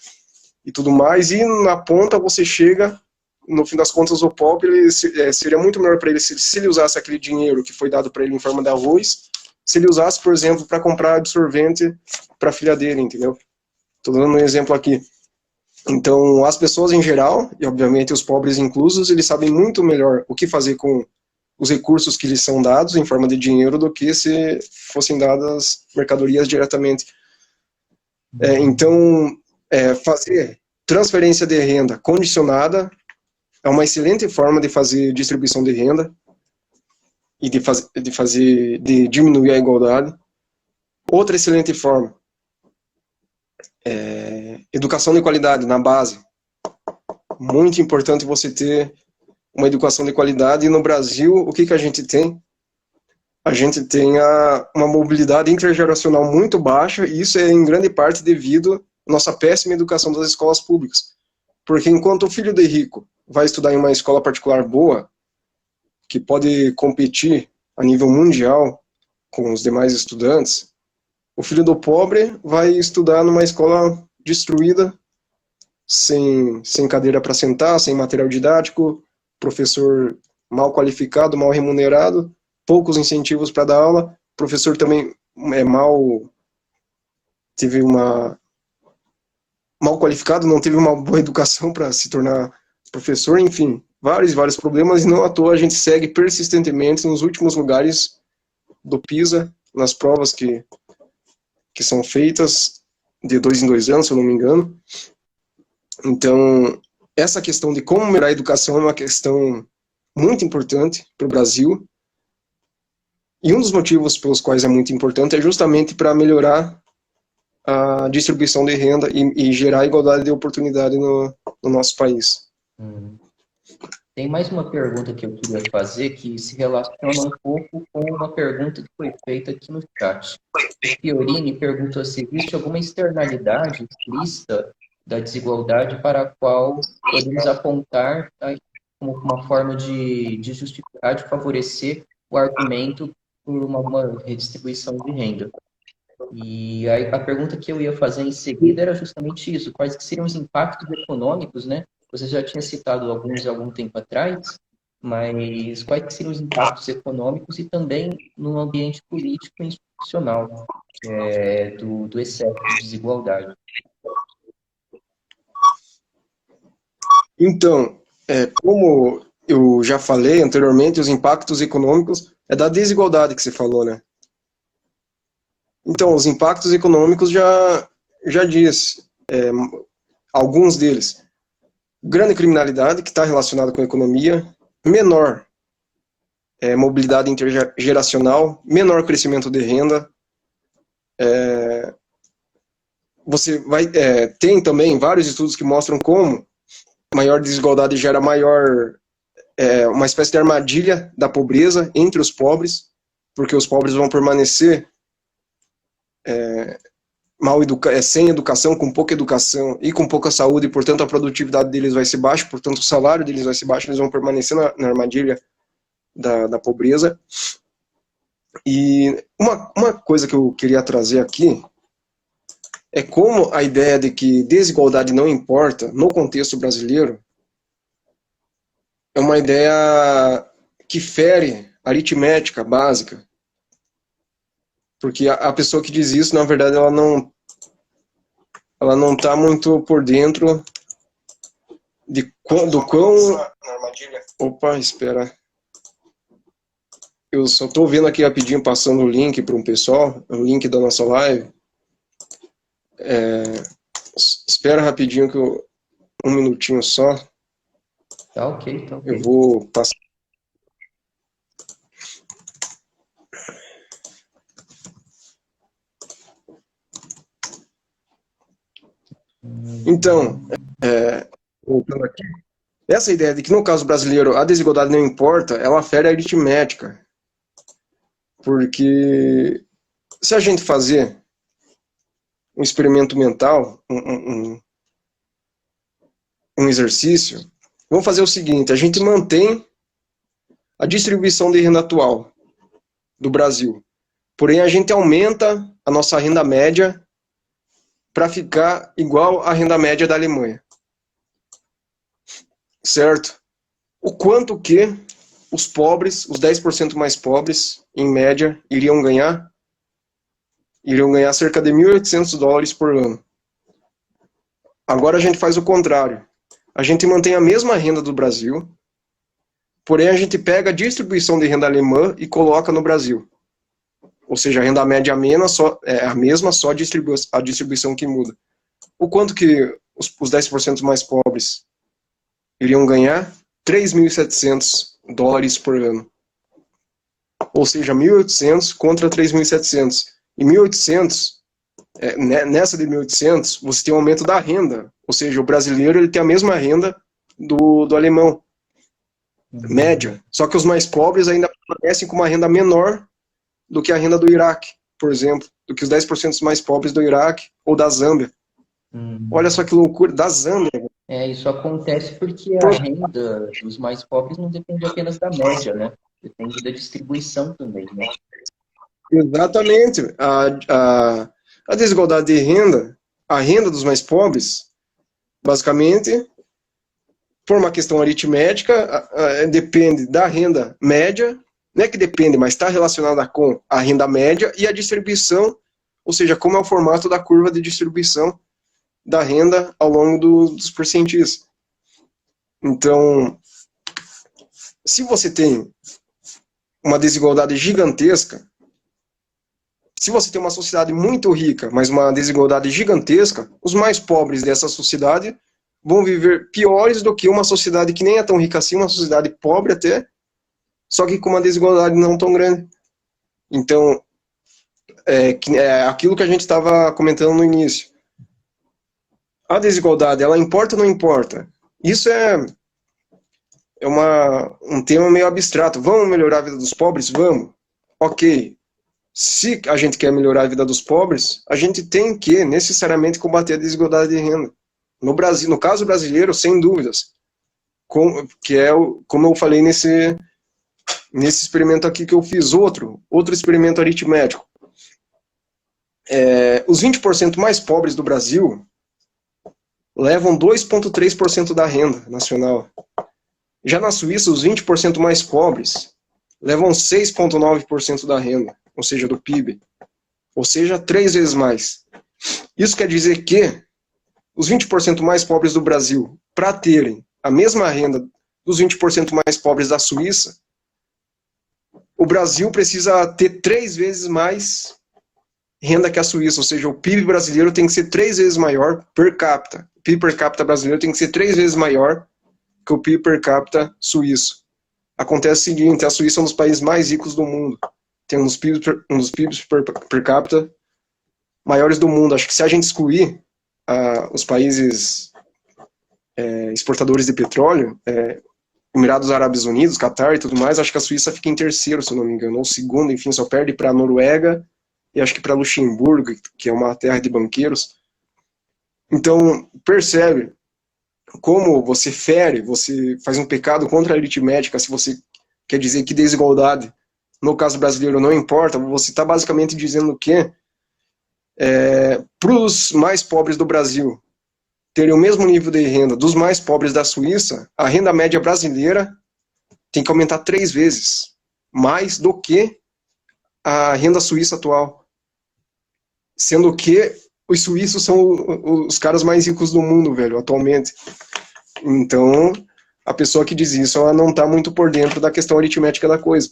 e tudo mais, e na ponta você chega, no fim das contas, o pobre ele, seria muito melhor para ele se ele usasse aquele dinheiro que foi dado para ele em forma de arroz, se ele usasse, por exemplo, para comprar absorvente para a filha dele, entendeu? Estou dando um exemplo aqui. Então, as pessoas em geral, e obviamente os pobres inclusos, eles sabem muito melhor o que fazer com os recursos que lhes são dados em forma de dinheiro do que se fossem dadas mercadorias diretamente. Então, fazer transferência de renda condicionada é uma excelente forma de fazer distribuição de renda e de diminuir a igualdade. Outra excelente forma é educação de qualidade na base. Muito importante você ter uma educação de qualidade, e no Brasil, o que a gente tem? A gente tem uma mobilidade intergeracional muito baixa, e isso é em grande parte devido à nossa péssima educação das escolas públicas. Porque enquanto o filho de rico vai estudar em uma escola particular boa, que pode competir a nível mundial com os demais estudantes, o filho do pobre vai estudar numa escola destruída, sem cadeira para sentar, sem material didático, professor mal qualificado, mal remunerado, poucos incentivos para dar aula, professor também teve mal qualificado, não teve uma boa educação para se tornar professor, enfim, vários problemas, e não à toa a gente segue persistentemente nos últimos lugares do PISA, nas provas que são feitas de 2 em 2 anos, se eu não me engano. Então, essa questão de como melhorar a educação é uma questão muito importante para o Brasil, e um dos motivos pelos quais é muito importante é justamente para melhorar a distribuição de renda e gerar igualdade de oportunidade no nosso país. Tem mais uma pergunta que eu queria fazer que se relaciona um pouco com uma pergunta que foi feita aqui no chat. Fiorini perguntou se existe alguma externalidade explícita da desigualdade para a qual podemos apontar como uma forma de justificar, de favorecer o argumento por uma redistribuição de renda. E aí a pergunta que eu ia fazer em seguida era justamente isso: quais que seriam os impactos econômicos, né? Você já tinha citado alguns há algum tempo atrás, mas quais que seriam os impactos econômicos e também no ambiente político e institucional do excesso de desigualdade? Então, como eu já falei anteriormente, os impactos econômicos é da desigualdade que você falou, né? Então, os impactos econômicos já diz, alguns deles. Grande criminalidade, que está relacionada com a economia, menor mobilidade intergeracional, menor crescimento de renda. Você tem também vários estudos que mostram como maior desigualdade gera uma espécie de armadilha da pobreza entre os pobres, porque os pobres vão permanecer sem educação, com pouca educação e com pouca saúde, e portanto a produtividade deles vai ser baixa, portanto o salário deles vai ser baixo, eles vão permanecer na armadilha da pobreza. E uma coisa que eu queria trazer aqui é como a ideia de que desigualdade não importa no contexto brasileiro é uma ideia que fere a aritmética básica. Porque a pessoa que diz isso, na verdade, ela não está muito por dentro do quão... Opa, espera. Eu só estou vendo aqui rapidinho, passando o link para um pessoal, o link da nossa live. Espera rapidinho, um minutinho só. Tá ok. Eu vou passar. Então, voltando aqui, essa ideia de que no caso brasileiro a desigualdade não importa, ela fere a aritmética. Porque se a gente fazer um experimento mental, um exercício, vamos fazer o seguinte: a gente mantém a distribuição de renda atual. do Brasil. Porém, a gente aumenta a nossa renda média para ficar igual à renda média da Alemanha. Certo? O quanto que os pobres, os 10% mais pobres, em média, iriam ganhar? Iriam ganhar cerca de $1.800 por ano. Agora a gente faz o contrário. A gente mantém a mesma renda do Brasil, porém a gente pega a distribuição de renda alemã e coloca no Brasil. Ou seja, a renda média é a mesma, só a distribuição que muda. O quanto que os 10% mais pobres iriam ganhar? $3.700 por ano. Ou seja, 1.800 contra 3.700. E 1.800, nessa de 1.800, você tem um aumento da renda. Ou seja, o brasileiro ele tem a mesma renda do alemão. Média. Só que os mais pobres ainda permanecem com uma renda menor do que a renda do Iraque, por exemplo. Do que os 10% mais pobres do Iraque ou da Zâmbia. Olha só que loucura, da Zâmbia. Isso acontece porque a renda dos mais pobres não depende apenas da média, né? Depende da distribuição também, né? Exatamente. A desigualdade de renda, a renda dos mais pobres, basicamente, por uma questão aritmética, depende da renda média, não é que depende, mas está relacionada com a renda média e a distribuição, ou seja, como é o formato da curva de distribuição da renda ao longo dos percentis. Então, se você tem uma desigualdade gigantesca, se você tem uma sociedade muito rica, mas uma desigualdade gigantesca, os mais pobres dessa sociedade vão viver piores do que uma sociedade que nem é tão rica assim, uma sociedade pobre até, só que com uma desigualdade não tão grande. Então, é aquilo que a gente estava comentando no início. A desigualdade, ela importa ou não importa? Isso é um tema meio abstrato. Vamos melhorar a vida dos pobres? Vamos. Ok. Se a gente quer melhorar a vida dos pobres, a gente tem que necessariamente combater a desigualdade de renda. No Brasil, no caso brasileiro, sem dúvidas. Como eu falei nesse experimento aqui que eu fiz, outro experimento aritmético. Os 20% mais pobres do Brasil levam 2,3% da renda nacional. Já na Suíça, os 20% mais pobres levam 6,9% da renda, ou seja, do PIB. Ou seja, 3 vezes mais. Isso quer dizer que os 20% mais pobres do Brasil, para terem a mesma renda dos 20% mais pobres da Suíça, o Brasil precisa ter 3 vezes mais renda que a Suíça, ou seja, o PIB brasileiro tem que ser 3 vezes maior per capita. O PIB per capita brasileiro tem que ser 3 vezes maior que o PIB per capita suíço. Acontece o seguinte, a Suíça é um dos países mais ricos do mundo. Tem um dos PIBs per capita maiores do mundo. Acho que se a gente excluir os países exportadores de petróleo, Emirados Árabes Unidos, Catar e tudo mais, acho que a Suíça fica em terceiro, se eu não me engano, ou segundo, enfim, só perde para a Noruega e acho que para Luxemburgo, que é uma terra de banqueiros. Então, percebe como você você faz um pecado contra a aritmética, se você quer dizer que desigualdade, no caso brasileiro, não importa, você está basicamente dizendo que para os mais pobres do Brasil terem o mesmo nível de renda dos mais pobres da Suíça, a renda média brasileira tem que aumentar 3 vezes mais do que a renda suíça atual. Sendo que os suíços são os caras mais ricos do mundo, velho, atualmente. Então, a pessoa que diz isso, ela não está muito por dentro da questão aritmética da coisa.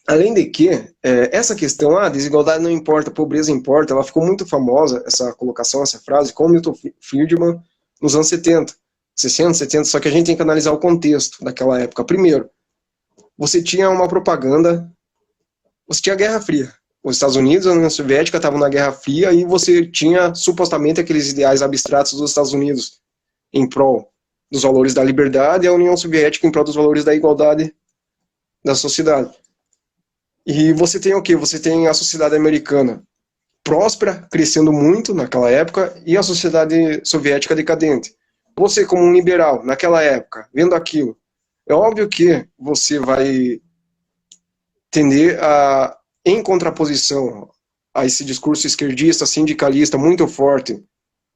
Além de que, essa questão, desigualdade não importa, pobreza importa, ela ficou muito famosa, essa colocação, essa frase, com Milton Friedman, nos anos 70, 60, 70, só que a gente tem que analisar o contexto daquela época. Primeiro, você tinha uma propaganda, você tinha a Guerra Fria. Os Estados Unidos e a União Soviética estavam na Guerra Fria e você tinha, supostamente, aqueles ideais abstratos dos Estados Unidos em prol dos valores da liberdade e a União Soviética em prol dos valores da igualdade da sociedade. E você tem o quê? Você tem a sociedade americana próspera, crescendo muito naquela época, e a sociedade soviética decadente. Você, como um liberal, naquela época, vendo aquilo, é óbvio que você vai tender a, em contraposição a esse discurso esquerdista, sindicalista muito forte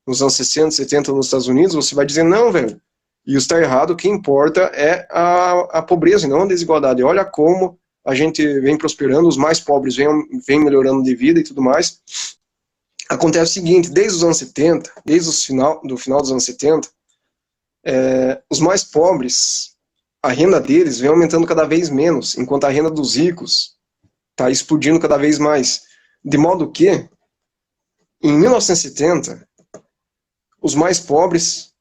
nos anos 60, 70 nos Estados Unidos, você vai dizer, não, velho, isso está errado, o que importa é a pobreza e não a desigualdade. Olha como a gente vem prosperando, os mais pobres vem melhorando de vida e tudo mais. Acontece o seguinte, desde os anos 70, desde do final dos anos 70, os mais pobres, a renda deles vem aumentando cada vez menos, enquanto a renda dos ricos está explodindo cada vez mais. De modo que, em 1970, os mais pobres,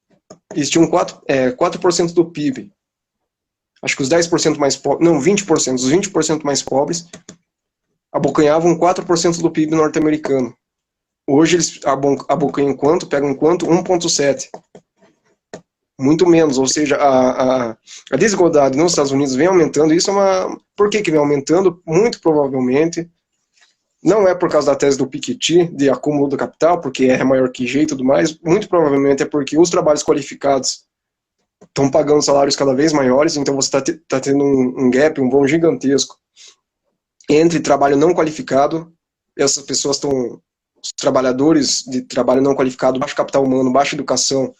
eles tinham 4% do PIB. Acho que os 10% mais pobres, não, 20%, os 20% mais pobres abocanhavam 4% do PIB norte-americano. Hoje eles abocanham quanto? Pegam quanto? 1,7%. Muito menos, ou seja, a desigualdade nos Estados Unidos vem aumentando. Isso é uma... Por que vem aumentando? Muito provavelmente não é por causa da tese do Piketty, de acúmulo do capital, porque é maior que G e tudo mais, muito provavelmente é porque os trabalhos qualificados estão pagando salários cada vez maiores, então você está tendo um gap, um vão gigantesco entre trabalho não qualificado, essas pessoas estão, os trabalhadores de trabalho não qualificado, baixo capital humano, baixa educação,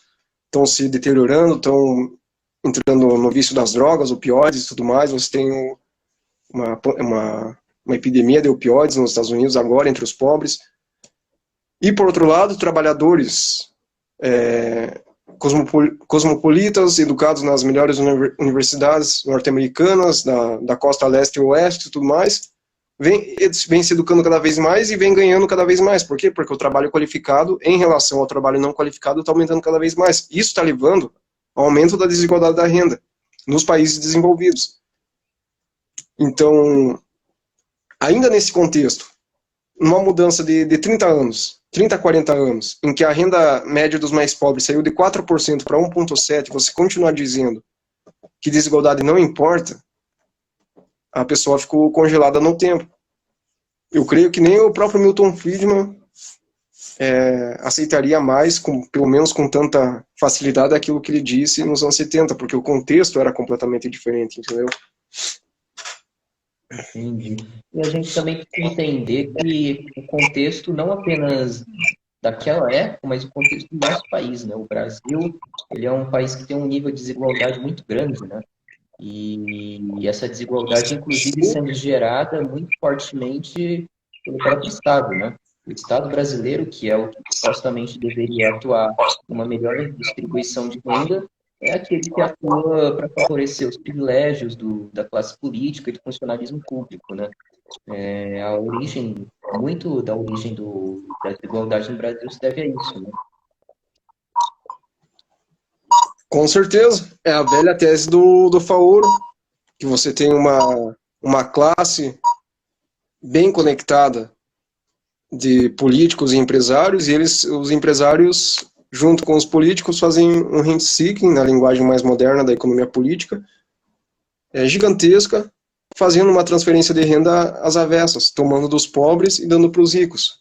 estão se deteriorando, estão entrando no vício das drogas, opioides e tudo mais, você tem uma epidemia de opioides nos Estados Unidos agora entre os pobres. E, por outro lado, trabalhadores cosmopolitas, educados nas melhores universidades norte-americanas, da costa leste e oeste e tudo mais, vem se educando cada vez mais e vem ganhando cada vez mais. Por quê? Porque o trabalho qualificado, em relação ao trabalho não qualificado, está aumentando cada vez mais. Isso está levando ao aumento da desigualdade da renda nos países desenvolvidos. Então, ainda nesse contexto, numa mudança de 30 anos, 30 a 40 anos, em que a renda média dos mais pobres saiu de 4% para 1,7%, você continuar dizendo que desigualdade não importa, a pessoa ficou congelada no tempo. Eu creio que nem o próprio Milton Friedman aceitaria mais, pelo menos com tanta facilidade, aquilo que ele disse nos anos 70, porque o contexto era completamente diferente, entendeu? Entendi. E a gente também precisa entender que o contexto não apenas daquela época, mas o contexto do nosso país, né? O Brasil, ele é um país que tem um nível de desigualdade muito grande, né? E essa desigualdade, inclusive, sendo gerada muito fortemente pelo próprio Estado, né? O Estado brasileiro, que é o que supostamente deveria atuar numa melhor distribuição de renda, é aquele que atua para favorecer os privilégios da classe política e do funcionalismo público, né? Muito da origem da desigualdade no Brasil se deve a isso, né? Com certeza, é a velha tese do Faoro, que você tem uma classe bem conectada de políticos e empresários, e os empresários, junto com os políticos, fazem um rent-seeking, na linguagem mais moderna da economia política, gigantesca, fazendo uma transferência de renda às avessas, tomando dos pobres e dando para os ricos.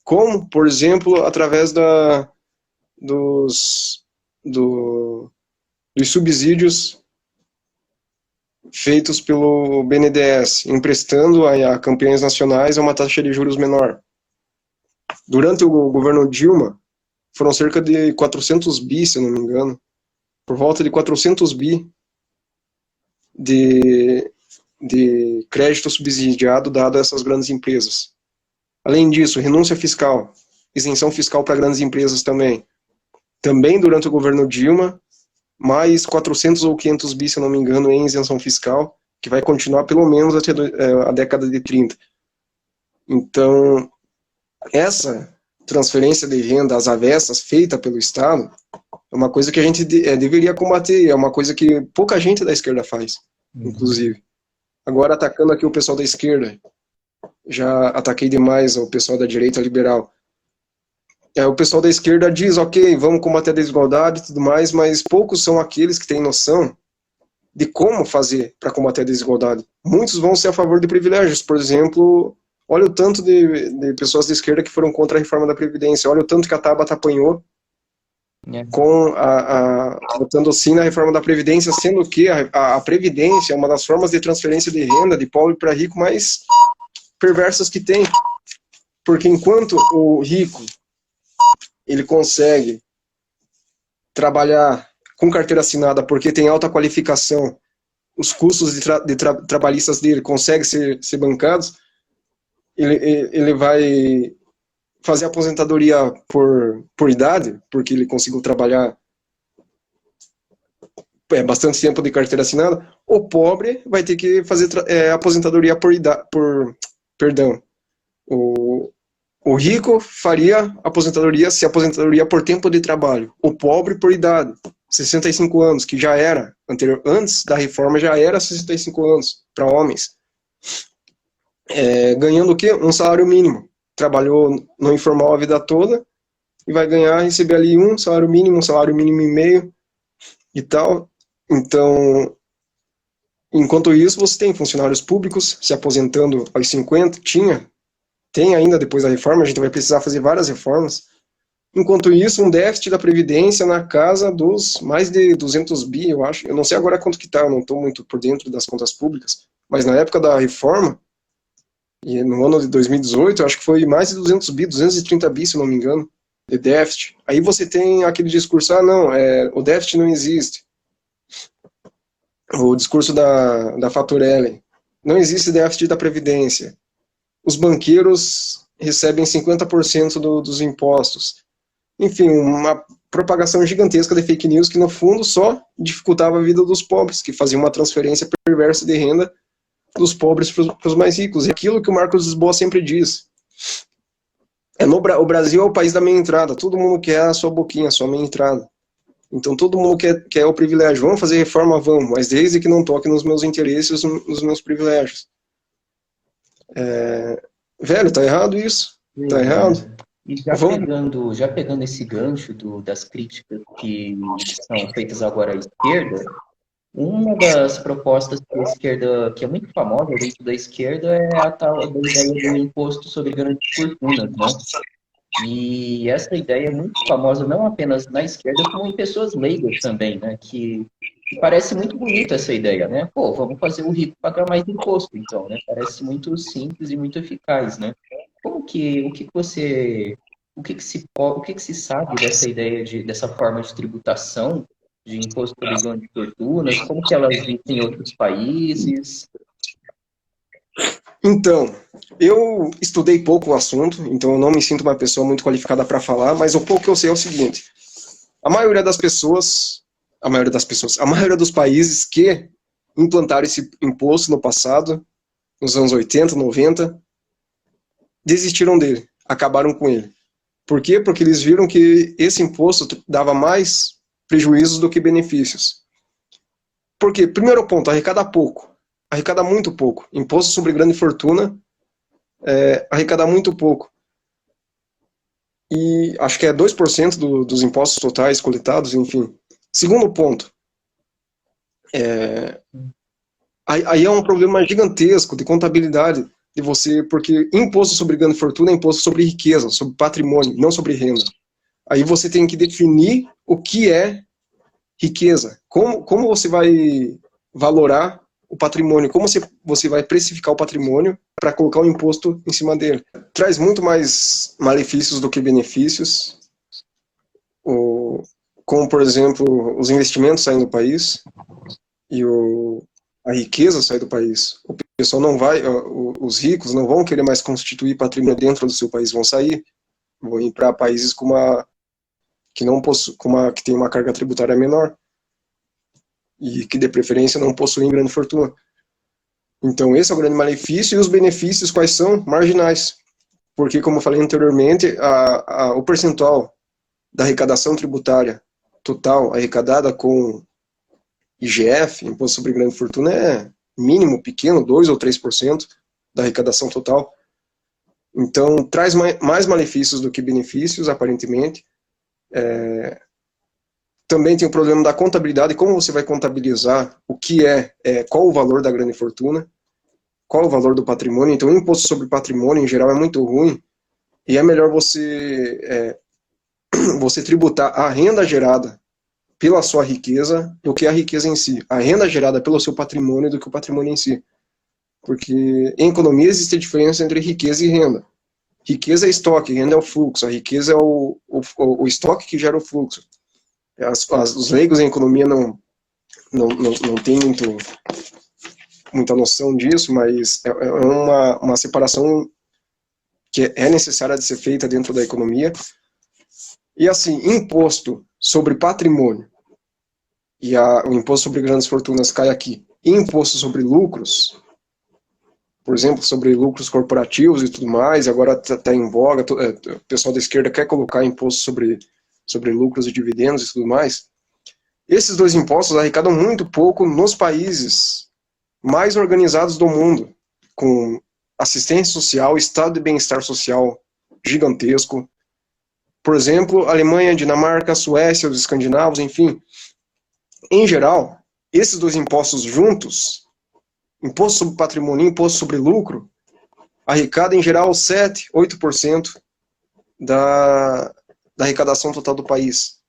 Como, por exemplo, através dos subsídios feitos pelo BNDES, emprestando a campeões nacionais a uma taxa de juros menor. Durante o governo Dilma, foram cerca de 400 bi, se eu não me engano, por volta de 400 bi de crédito subsidiado dado a essas grandes empresas. Além disso, renúncia fiscal, isenção fiscal para grandes empresas também. Também durante o governo Dilma, mais 400 ou 500 bi, se eu não me engano, em isenção fiscal, que vai continuar pelo menos até a década de 30. Então, essa transferência de renda às avessas feita pelo Estado é uma coisa que a gente deveria combater, é uma coisa que pouca gente da esquerda faz, inclusive. Agora, atacando aqui o pessoal da esquerda, já ataquei demais o pessoal da direita liberal. O pessoal da esquerda diz, ok, vamos combater a desigualdade e tudo mais, mas poucos são aqueles que têm noção de como fazer para combater a desigualdade. Muitos vão ser a favor de privilégios. Por exemplo, olha o tanto de pessoas da esquerda que foram contra a reforma da Previdência, olha o tanto que a Tabata apanhou com votando sim na reforma da Previdência, sendo que a Previdência é uma das formas de transferência de renda de pobre para rico mais perversas que tem. Porque enquanto o rico ele consegue trabalhar com carteira assinada porque tem alta qualificação, os custos trabalhistas dele conseguem ser bancados, ele vai fazer aposentadoria por idade, porque ele conseguiu trabalhar bastante tempo de carteira assinada. O pobre vai ter que fazer aposentadoria perdão. O rico faria se aposentadoria por tempo de trabalho. O pobre por idade, 65 anos, que já era, antes da reforma já era 65 anos para homens. Ganhando o quê? Um salário mínimo. Trabalhou no informal a vida toda e vai receber ali um salário mínimo e meio e tal. Então, enquanto isso, você tem funcionários públicos se aposentando aos 50, tem ainda depois da reforma, a gente vai precisar fazer várias reformas. Enquanto isso, um déficit da Previdência na casa dos mais de 200 bi, eu acho. Eu não sei agora quanto que está, eu não estou muito por dentro das contas públicas, mas na época da reforma, e no ano de 2018, eu acho que foi mais de 200 bi, 230 bi, se não me engano, de déficit. Aí você tem aquele discurso, não, o déficit não existe. O discurso da Fatorelli, não existe déficit da Previdência. Os banqueiros recebem 50% dos impostos. Enfim, uma propagação gigantesca de fake news que, no fundo, só dificultava a vida dos pobres, que faziam uma transferência perversa de renda dos pobres para os mais ricos. E aquilo que o Marcos Lisboa sempre diz. O Brasil é o país da meia entrada. Todo mundo quer a sua boquinha, a sua meia entrada. Então, todo mundo quer o privilégio. Vamos fazer reforma? Vamos. Mas desde que não toque nos meus interesses, nos meus privilégios. Velho, tá errado isso? Tá errado? E já pegando esse gancho das críticas que são feitas agora à esquerda, uma das propostas da esquerda, que é muito famosa dentro da esquerda, é a tal da ideia do imposto sobre grandes fortunas, né? E essa ideia é muito famosa não apenas na esquerda, como em pessoas leigas também, né? Que parece muito bonita essa ideia, né? Pô, vamos fazer o rico pagar mais imposto, então, né? Parece muito simples e muito eficaz, né? O que se sabe dessa ideia dessa forma de tributação de imposto sobre grandes fortunas? Como que elas existem em outros países? Então, eu estudei pouco o assunto, então eu não me sinto uma pessoa muito qualificada para falar, mas o pouco que eu sei é o seguinte: a maioria dos países que implantaram esse imposto no passado, nos anos 80, 90, desistiram dele, acabaram com ele. Por quê? Porque eles viram que esse imposto dava mais prejuízos do que benefícios. Por quê? Primeiro ponto, arrecada muito pouco. Imposto sobre grande fortuna arrecada muito pouco. E acho que é 2% dos impostos totais coletados, enfim. Segundo ponto, aí é um problema gigantesco de contabilidade de você, porque imposto sobre grande fortuna é imposto sobre riqueza, sobre patrimônio, não sobre renda. Aí você tem que definir o que é riqueza. Como você vai valorar o patrimônio, como você vai precificar o patrimônio para colocar um imposto em cima dele. Traz muito mais malefícios do que benefícios, como, por exemplo, os investimentos saem do país e a riqueza sai do país. O pessoal não vai, os ricos não vão querer mais constituir patrimônio dentro do seu país, vão sair, vão ir para países que tem uma carga tributária menor e que, de preferência, não possuem grande fortuna. Então, esse é o grande malefício, e os benefícios quais são? Marginais. Porque, como eu falei anteriormente, o percentual da arrecadação tributária total arrecadada com IGF, Imposto sobre Grande Fortuna, é mínimo, pequeno, 2 ou 3% da arrecadação total. Então, traz mais malefícios do que benefícios, aparentemente. Também tem o problema da contabilidade, como você vai contabilizar o que qual o valor da grande fortuna, qual o valor do patrimônio. Então, o imposto sobre patrimônio, em geral, é muito ruim, e é melhor você você tributar a renda gerada pela sua riqueza do que a riqueza em si. A renda gerada pelo seu patrimônio do que o patrimônio em si. Porque em economia existe a diferença entre riqueza e renda. Riqueza é estoque, renda é o fluxo. A riqueza é o estoque que gera o fluxo. Os leigos em economia não têm muita noção disso, mas é uma separação que é necessária de ser feita dentro da economia. E assim, imposto sobre patrimônio, e o imposto sobre grandes fortunas cai aqui, e imposto sobre lucros, por exemplo, sobre lucros corporativos e tudo mais, agora está em voga, o pessoal da esquerda quer colocar imposto sobre lucros e dividendos e tudo mais. Esses dois impostos arrecadam muito pouco nos países mais organizados do mundo, com assistência social, estado de bem-estar social gigantesco. Por exemplo, Alemanha, Dinamarca, Suécia, os escandinavos, enfim. Em geral, esses dois impostos juntos, imposto sobre patrimônio e imposto sobre lucro, arrecada em geral 7, 8% da arrecadação total do país.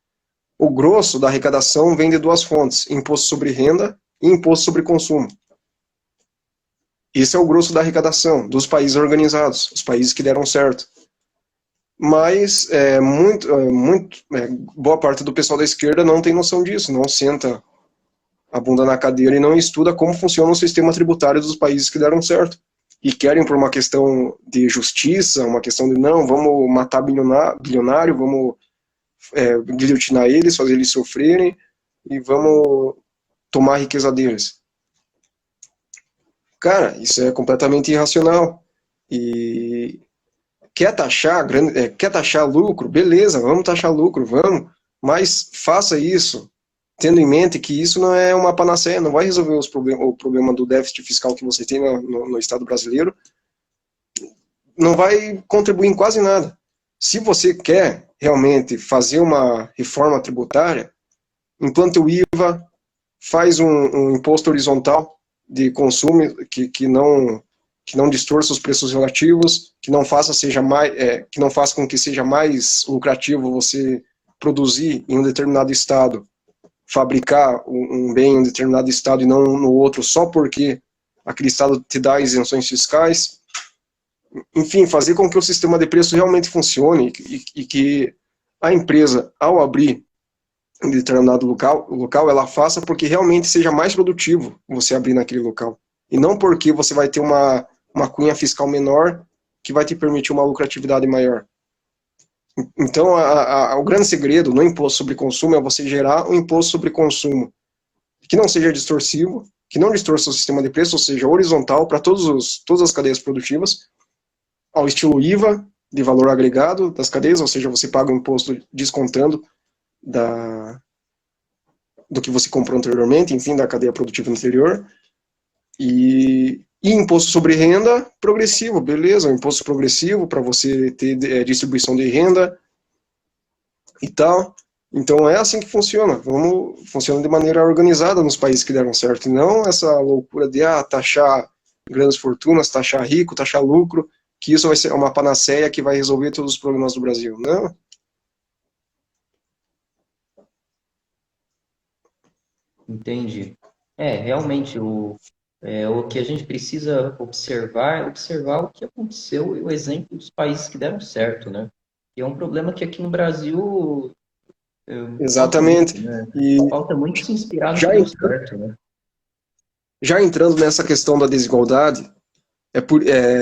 O grosso da arrecadação vem de duas fontes, imposto sobre renda e imposto sobre consumo. Esse é o grosso da arrecadação dos países organizados, os países que deram certo. Mas boa parte do pessoal da esquerda não tem noção disso, não senta a bunda na cadeira e não estuda como funciona o sistema tributário dos países que deram certo. E querem, por uma questão de justiça, uma questão de não, vamos matar bilionário, vamos guilhotinar eles, fazer eles sofrerem e vamos tomar a riqueza deles. Cara, isso é completamente irracional. E quer taxar lucro? Beleza, vamos taxar lucro, vamos, mas faça isso tendo em mente que isso não é uma panaceia, não vai resolver o problema do déficit fiscal que você tem no Estado brasileiro, não vai contribuir em quase nada. Se você quer realmente fazer uma reforma tributária, implante o IVA, faz um imposto horizontal de consumo que não distorça os preços relativos, que não faça com que seja mais lucrativo você produzir em um determinado estado, fabricar um bem em um determinado estado e não no outro, só porque aquele estado te dá isenções fiscais. Enfim, fazer com que o sistema de preço realmente funcione e que a empresa, ao abrir em determinado local, ela faça porque realmente seja mais produtivo você abrir naquele local. E não porque você vai ter uma cunha fiscal menor que vai te permitir uma lucratividade maior. Então, o grande segredo no imposto sobre consumo é você gerar um imposto sobre consumo que não seja distorsivo, que não distorça o sistema de preço, ou seja, horizontal para todas as cadeias produtivas, ao estilo IVA, de valor agregado das cadeias, ou seja, você paga o imposto descontando do que você comprou anteriormente, enfim, da cadeia produtiva anterior, e imposto sobre renda progressivo, beleza, um imposto progressivo para você ter distribuição de renda e tal. Então é assim que funciona, funciona de maneira organizada nos países que deram certo, e não essa loucura de taxar grandes fortunas, taxar rico, taxar lucro, que isso vai ser uma panaceia que vai resolver todos os problemas do Brasil. Não. Entendi. Realmente, o que a gente precisa observar é observar o que aconteceu e o exemplo dos países que deram certo, né? E é um problema que aqui no Brasil falta Exatamente. muito, né? E Falta muito se inspirar no que já, deu certo, né? já entrando nessa questão da desigualdade,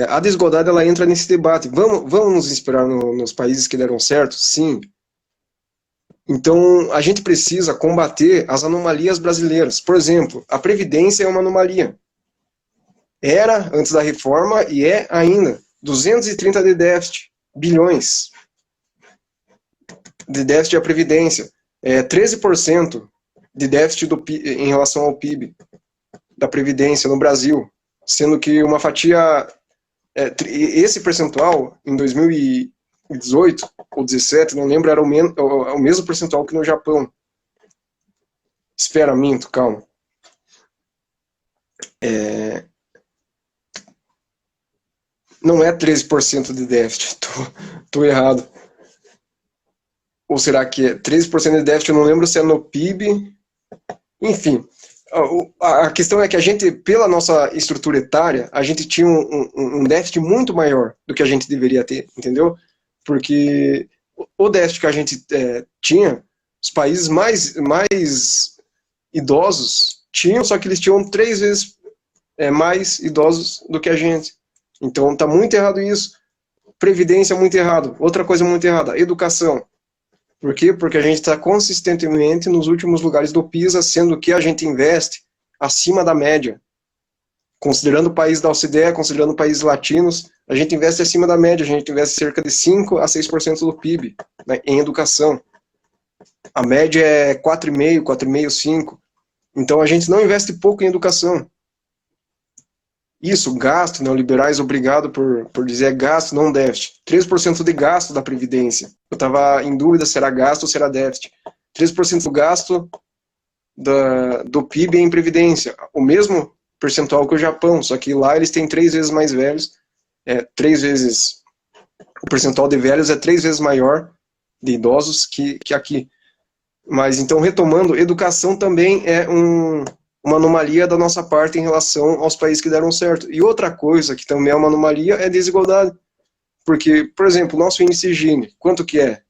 a desigualdade ela entra nesse debate. Vamos nos inspirar nos países que deram certo? Sim. Então, a gente precisa combater as anomalias brasileiras. Por exemplo, a Previdência é uma anomalia. Era antes da reforma e é ainda. 230 de déficit, bilhões de déficit da Previdência. 13% de déficit em relação ao PIB da Previdência no Brasil. Sendo que uma fatia... esse percentual, em 2018 ou 2017, não lembro, era o mesmo percentual que no Japão. Espera, minto, calma. Não é 13% de déficit, tô errado. ou será que é 13% de déficit? Eu não lembro se é no PIB. Enfim, a questão é que a gente, pela nossa estrutura etária, a gente tinha um déficit muito maior do que a gente deveria ter, entendeu? Porque o déficit que a gente tinha, os países mais idosos tinham, só que eles tinham 3 vezes mais idosos do que a gente. Então tá muito errado isso. Previdência muito errado. Outra coisa muito errada, educação. Por quê? Porque a gente está consistentemente nos últimos lugares do PISA, sendo que a gente investe acima da média. Considerando o país da OCDE, considerando países latinos, a gente investe acima da média, a gente investe cerca de 5 a 6% do PIB, né, em educação. A média é 4,5, 4,5, 5. Então a gente não investe pouco em educação. Isso, gasto, neoliberais, obrigado por dizer gasto, não déficit. 3% de gasto da Previdência. Eu estava em dúvida se era gasto ou se era déficit. 3% do gasto do PIB em Previdência. O mesmo percentual que o Japão, só que lá eles têm 3 vezes mais velhos. 3 vezes... O percentual de velhos é 3 vezes maior de idosos que aqui. Mas, então, retomando, educação também é uma anomalia da nossa parte em relação aos países que deram certo. E outra coisa que também é uma anomalia é a desigualdade. Porque, por exemplo, o nosso índice Gini, quanto que é?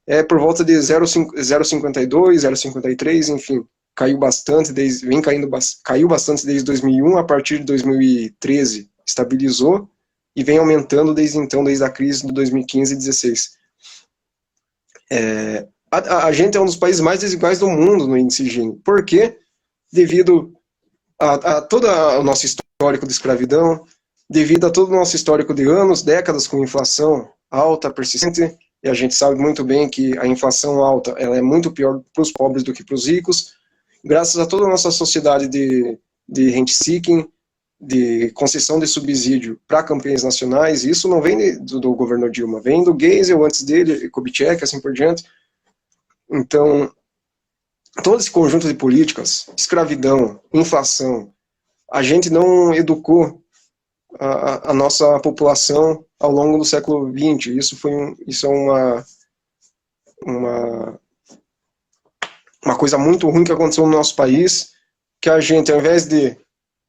É por volta de 0,52, 0,53, enfim. Caiu bastante, caiu bastante desde 2001, a partir de 2013 estabilizou e vem aumentando desde então, desde a crise de 2015 e 2016. A gente é um dos países mais desiguais do mundo no índice Gini. Por quê? Devido a todo o nosso histórico de escravidão, devido a todo o nosso histórico de anos, décadas com inflação alta, persistente, e a gente sabe muito bem que a inflação alta ela é muito pior para os pobres do que para os ricos, graças a toda a nossa sociedade de rent-seeking, de concessão de subsídio para campanhas nacionais. Isso não vem do governo Dilma, vem do Geisel, antes dele, Kubitschek, assim por diante. Então, todo esse conjunto de políticas, escravidão, inflação, a gente não educou a nossa população ao longo do século XX. Isso é uma coisa muito ruim que aconteceu no nosso país, que a gente, ao invés de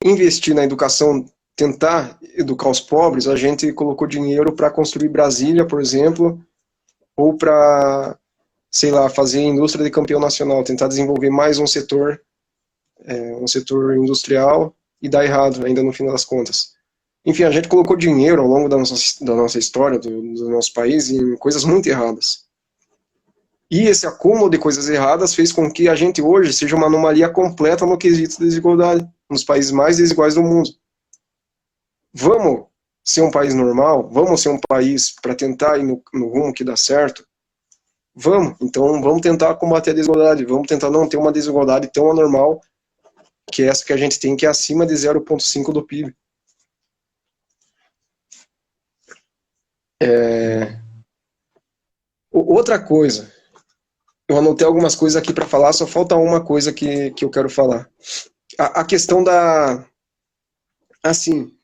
investir na educação, tentar educar os pobres, a gente colocou dinheiro para construir Brasília, por exemplo, ou para, sei lá, fazer indústria de campeão nacional, tentar desenvolver mais um setor industrial, e dar errado ainda no fim das contas. Enfim, a gente colocou dinheiro ao longo da nossa história, do nosso país, em coisas muito erradas. E esse acúmulo de coisas erradas fez com que a gente hoje seja uma anomalia completa no quesito de desigualdade, nos países mais desiguais do mundo. Vamos ser um país normal? Vamos ser um país para tentar ir no rumo que dá certo? Vamos. Então vamos tentar combater a desigualdade, vamos tentar não ter uma desigualdade tão anormal que essa que a gente tem, que é acima de 0,5 do PIB. Outra coisa, eu anotei algumas coisas aqui para falar, só falta uma coisa que eu quero falar. A questão da... Assim,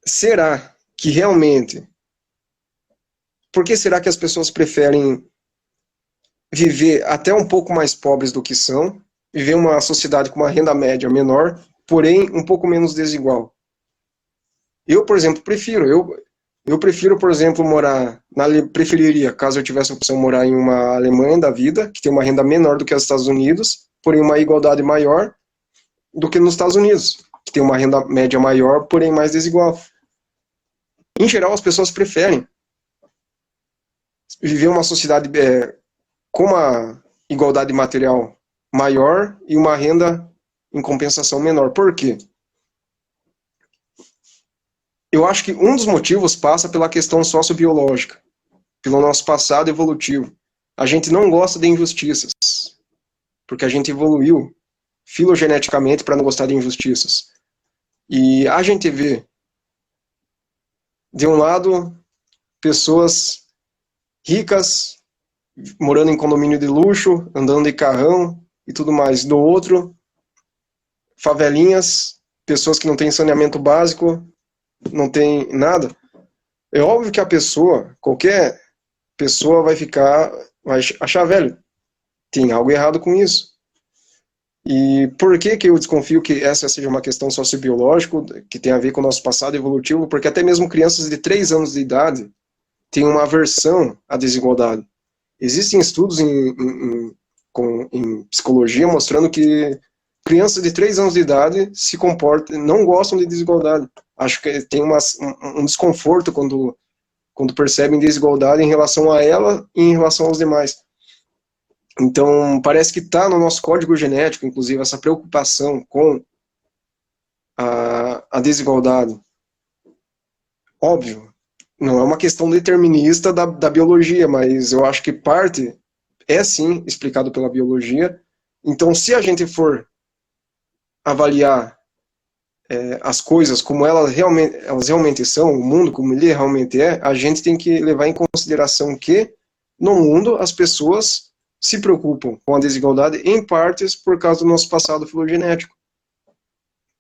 será que realmente... Por que será que as pessoas preferem viver até um pouco mais pobres do que são, viver uma sociedade com uma renda média menor, porém um pouco menos desigual? Eu, por exemplo, prefiro, por exemplo, preferiria, caso eu tivesse a opção, morar em uma Alemanha da vida, que tem uma renda menor do que os Estados Unidos, porém uma igualdade maior, do que nos Estados Unidos, que tem uma renda média maior, porém mais desigual. Em geral, as pessoas preferem viver uma sociedade com uma igualdade material maior e uma renda em compensação menor. Por quê? Eu acho que um dos motivos passa pela questão sociobiológica, pelo nosso passado evolutivo. A gente não gosta de injustiças, porque a gente evoluiu filogeneticamente para não gostar de injustiças. E a gente vê, de um lado, pessoas ricas, morando em condomínio de luxo, andando de carrão e tudo mais. Do outro, favelinhas, pessoas que não têm saneamento básico, não tem nada. É óbvio que a pessoa, qualquer pessoa vai achar, velho, tem algo errado com isso. E por que eu desconfio que essa seja uma questão sociobiológica, que tem a ver com o nosso passado evolutivo? Porque até mesmo crianças de 3 anos de idade têm uma aversão à desigualdade. Existem estudos em psicologia mostrando que crianças de 3 anos de idade se comportam, não gostam de desigualdade. Acho que tem um desconforto quando percebem desigualdade em relação a ela e em relação aos demais. Então, parece que está no nosso código genético, inclusive, essa preocupação com a desigualdade. Óbvio, não é uma questão determinista da biologia, mas eu acho que parte é sim explicado pela biologia. Então, se a gente for avaliar as coisas como elas realmente são, o mundo como ele realmente é, a gente tem que levar em consideração que no mundo as pessoas se preocupam com a desigualdade em partes por causa do nosso passado filogenético.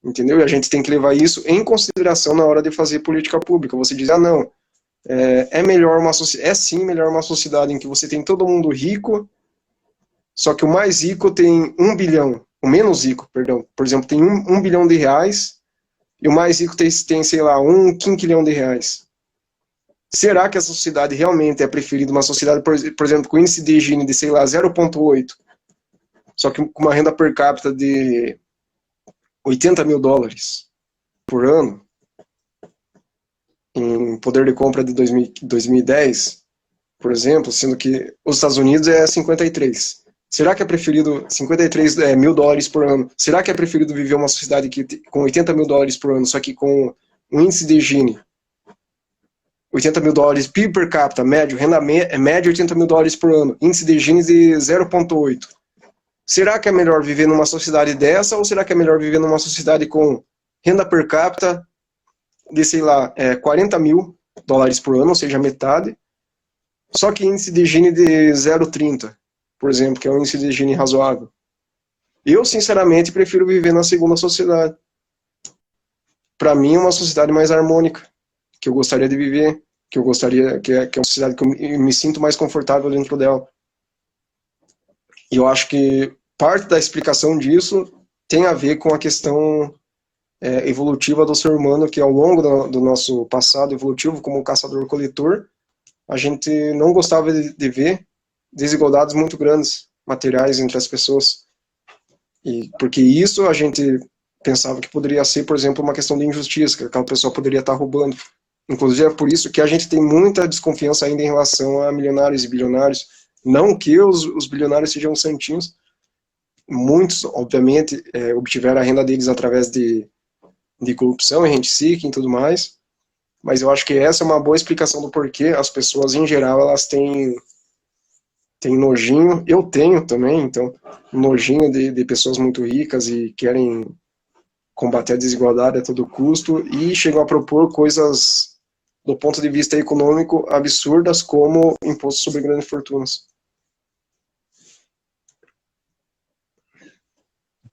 Entendeu? E a gente tem que levar isso em consideração na hora de fazer política pública. Você diz, não, é sim melhor uma sociedade em que você tem todo mundo rico, só que o mais rico tem 1 bilhão, o menos rico, perdão, por exemplo, tem 1 bilhão de reais, e o mais rico tem sei lá, 1 quinquilhão de reais. Será que essa sociedade realmente é preferida? Uma sociedade, por exemplo, com índice de Gini de, sei lá, 0,8, só que com uma renda per capita de 80 mil dólares por ano, em poder de compra de 2010, por exemplo, sendo que os Estados Unidos é 53. Será que é preferido 53 mil dólares por ano? Será que é preferido viver uma sociedade com 80 mil dólares por ano, só que com um índice de Gini 80 mil dólares PIB per capita, médio, renda média 80 mil dólares por ano, índice de Gini de 0,8. Será que é melhor viver numa sociedade dessa, ou será que é melhor viver numa sociedade com renda per capita de, sei lá, 40 mil dólares por ano, ou seja, metade, só que índice de Gini de 0,30, por exemplo, que é um índice de Gini razoável? Eu, sinceramente, prefiro viver na segunda sociedade. Para mim, é uma sociedade mais harmônica, que eu gostaria de viver, que é uma sociedade que eu me sinto mais confortável dentro dela. E eu acho que parte da explicação disso tem a ver com a questão evolutiva do ser humano, que ao longo do nosso passado evolutivo, como caçador-coletor, a gente não gostava de ver desigualdades muito grandes, materiais, entre as pessoas. E porque isso a gente pensava que poderia ser, por exemplo, uma questão de injustiça, que aquela pessoa poderia estar roubando. Inclusive é por isso que a gente tem muita desconfiança ainda em relação a milionários e bilionários. Não que os bilionários sejam santinhos. Muitos, obviamente, obtiveram a renda deles através de corrupção, rent-seeking e tudo mais. Mas eu acho que essa é uma boa explicação do porquê as pessoas, em geral, elas têm nojinho. Eu tenho também, então, nojinho de pessoas muito ricas e querem combater a desigualdade a todo custo e chegam a propor coisas, do ponto de vista econômico, absurdas, como imposto sobre grandes fortunas.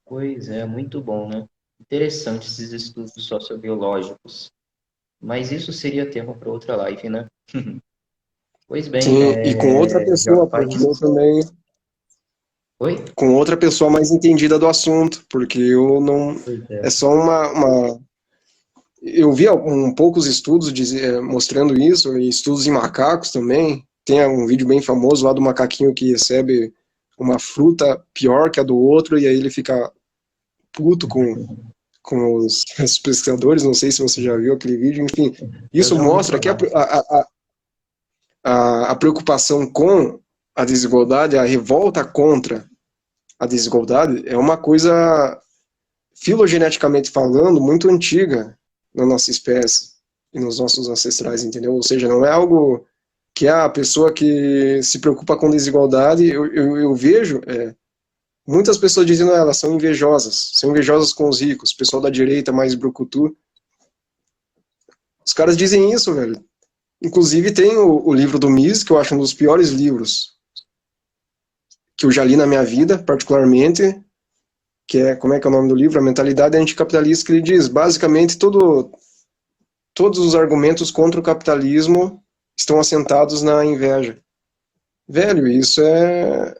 Pois é, muito bom, né? Interessante esses estudos sociobiológicos. Mas isso seria tema para outra live, né? Pois bem, Sim, e com outra já pessoa, faz... porque eu também, Oi? com outra pessoa mais entendida do assunto, porque eu não, Pois é. é só eu vi poucos estudos mostrando isso, e estudos em macacos também. Tem um vídeo bem famoso lá do macaquinho que recebe uma fruta pior que a do outro, e aí ele fica puto com os pesquisadores. Não sei se você já viu aquele vídeo. Enfim, Eu isso já ouvi mostra que falar. a preocupação com a desigualdade, a revolta contra a desigualdade, é uma coisa, filogeneticamente falando, muito antiga na nossa espécie e nos nossos ancestrais, entendeu? Ou seja, não é algo que a pessoa que se preocupa com desigualdade, eu vejo muitas pessoas dizendo, elas são invejosas com os ricos, pessoal da direita mais brucutu. Os caras dizem isso, velho. Inclusive tem o livro do Mises, que eu acho um dos piores livros que eu já li na minha vida, particularmente, que é, como é que é o nome do livro? A Mentalidade Anticapitalista, que ele diz, basicamente, todos os argumentos contra o capitalismo estão assentados na inveja. Velho, isso é...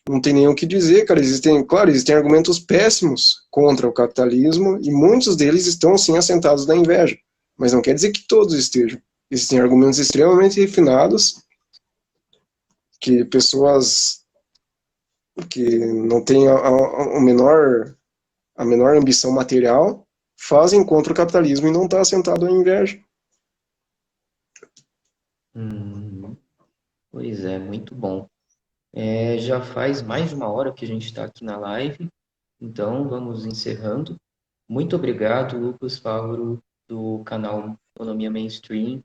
Não tem nem o que dizer, cara. Claro, existem argumentos péssimos contra o capitalismo e muitos deles estão, sim, assentados na inveja. Mas não quer dizer que todos estejam. Existem argumentos extremamente refinados que pessoas que não têm a menor ambição material fazem contra o capitalismo e não está assentado na inveja. Pois é, muito bom. Já faz mais de uma hora que a gente está aqui na live, então vamos encerrando. Muito obrigado, Lucas Fávaro, do canal Economia Mainstream.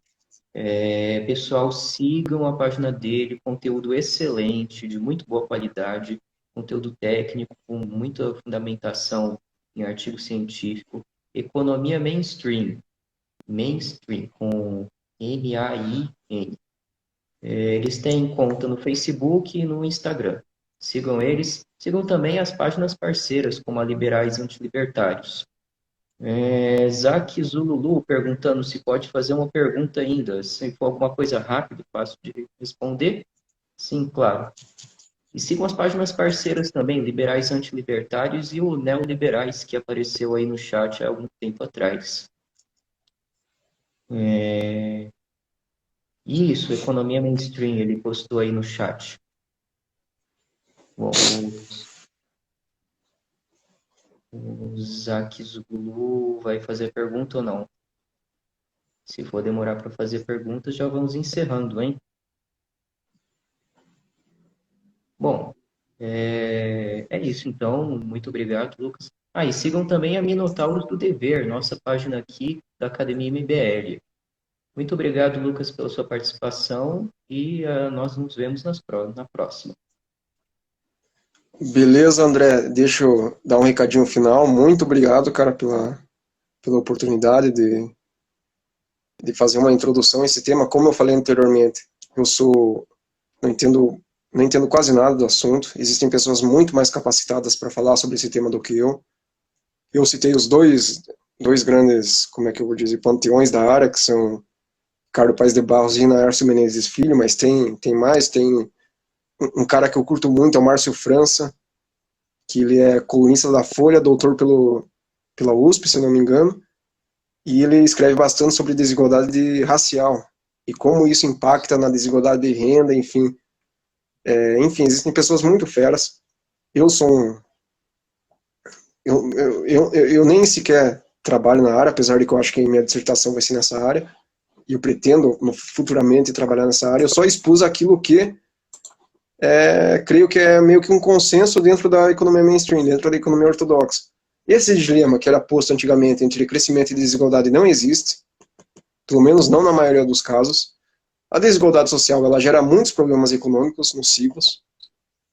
Pessoal, sigam a página dele, conteúdo excelente, de muito boa qualidade, conteúdo técnico, com muita fundamentação em artigo científico. Economia Mainstream, Mainstream, com M-A-I-N. Eles têm conta no Facebook e no Instagram. Sigam eles. Sigam também as páginas parceiras, como a Liberais Antilibertários. Zac Zululu perguntando se pode fazer uma pergunta ainda. Se for alguma coisa rápida, fácil de responder. Sim, claro. E sigam as páginas parceiras também, Liberais Antilibertários e o Neoliberais, que apareceu aí no chat há algum tempo atrás. Isso, Economia Mainstream, ele postou aí no chat. Bom, o Zac Zulu vai fazer pergunta ou não? Se for demorar para fazer perguntas, já vamos encerrando, hein? Bom, é isso então. Muito obrigado, Lucas. E sigam também a Minotauros do Dever, nossa página aqui da Academia MBL. Muito obrigado, Lucas, pela sua participação e nós nos vemos na próxima. Beleza, André, deixa eu dar um recadinho final. Muito obrigado, cara, pela oportunidade de fazer uma introdução a esse tema. Como eu falei anteriormente, não entendo quase nada do assunto. Existem pessoas muito mais capacitadas para falar sobre esse tema do que eu. Eu citei os dois grandes, como é que eu vou dizer, panteões da área, que são Ricardo Paes de Barros e Naércio Menezes Filho, mas tem mais, tem um cara que eu curto muito, é o Márcio França, que ele é colunista da Folha, doutor pela USP, se não me engano, e ele escreve bastante sobre desigualdade racial e como isso impacta na desigualdade de renda, enfim. Enfim, existem pessoas muito feras. Eu nem sequer trabalho na área, apesar de que eu acho que minha dissertação vai ser nessa área, e eu pretendo futuramente trabalhar nessa área. Eu só expus aquilo que creio que é meio que um consenso dentro da economia mainstream, dentro da economia ortodoxa. Esse dilema que era posto antigamente entre crescimento e desigualdade não existe, pelo menos não na maioria dos casos. A desigualdade social ela gera muitos problemas econômicos nocivos,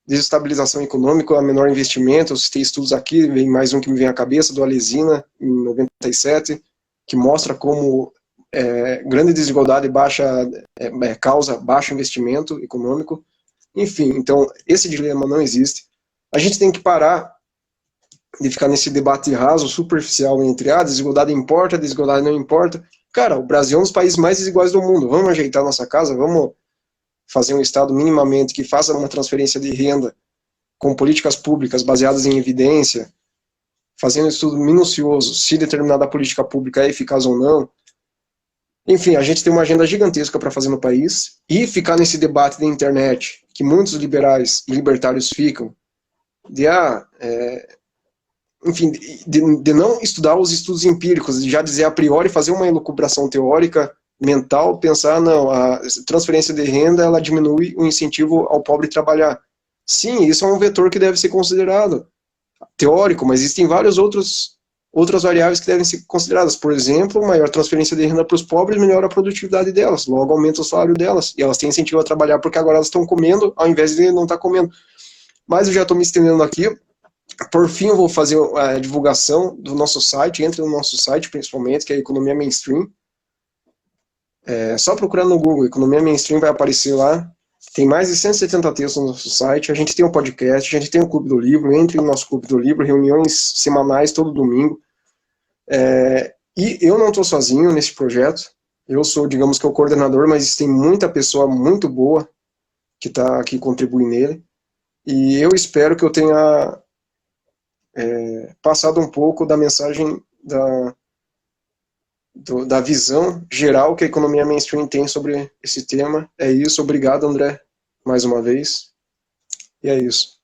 desestabilização econômica, a menor investimento. Eu citei estudos aqui, vem mais um que me vem à cabeça, do Alesina, em 97, que mostra como grande desigualdade causa baixo investimento econômico. Enfim, então, esse dilema não existe. A gente tem que parar de ficar nesse debate raso, superficial entre desigualdade importa, desigualdade não importa. Cara, o Brasil é um dos países mais desiguais do mundo. Vamos ajeitar nossa casa, vamos fazer um Estado minimamente que faça uma transferência de renda com políticas públicas baseadas em evidência, fazendo um estudo minucioso se determinada política pública é eficaz ou não. Enfim, a gente tem uma agenda gigantesca para fazer no país e ficar nesse debate da internet que muitos liberais e libertários ficam, enfim, de não estudar os estudos empíricos, de já dizer a priori, fazer uma elucubração teórica, mental, pensar, não, a transferência de renda, ela diminui o incentivo ao pobre trabalhar. Sim, isso é um vetor que deve ser considerado, teórico, mas existem várias outras variáveis que devem ser consideradas. Por exemplo, maior transferência de renda para os pobres melhora a produtividade delas, logo aumenta o salário delas, e elas têm incentivo a trabalhar porque agora elas estão comendo, ao invés de não estar comendo. Mas eu já estou me estendendo aqui. Por fim, eu vou fazer a divulgação do nosso site. Entre no nosso site, principalmente, que é a Economia Mainstream. Só procurar no Google, Economia Mainstream, vai aparecer lá. Tem mais de 170 textos no nosso site. A gente tem um podcast, a gente tem o Clube do Livro. Entre no nosso Clube do Livro, reuniões semanais, todo domingo. E eu não estou sozinho nesse projeto. Eu sou, digamos que, o coordenador, mas tem muita pessoa muito boa que está aqui contribuindo nele. E eu espero que eu tenha passado um pouco da mensagem da visão geral que a economia mainstream tem sobre esse tema. É isso, obrigado, André, mais uma vez. E é isso.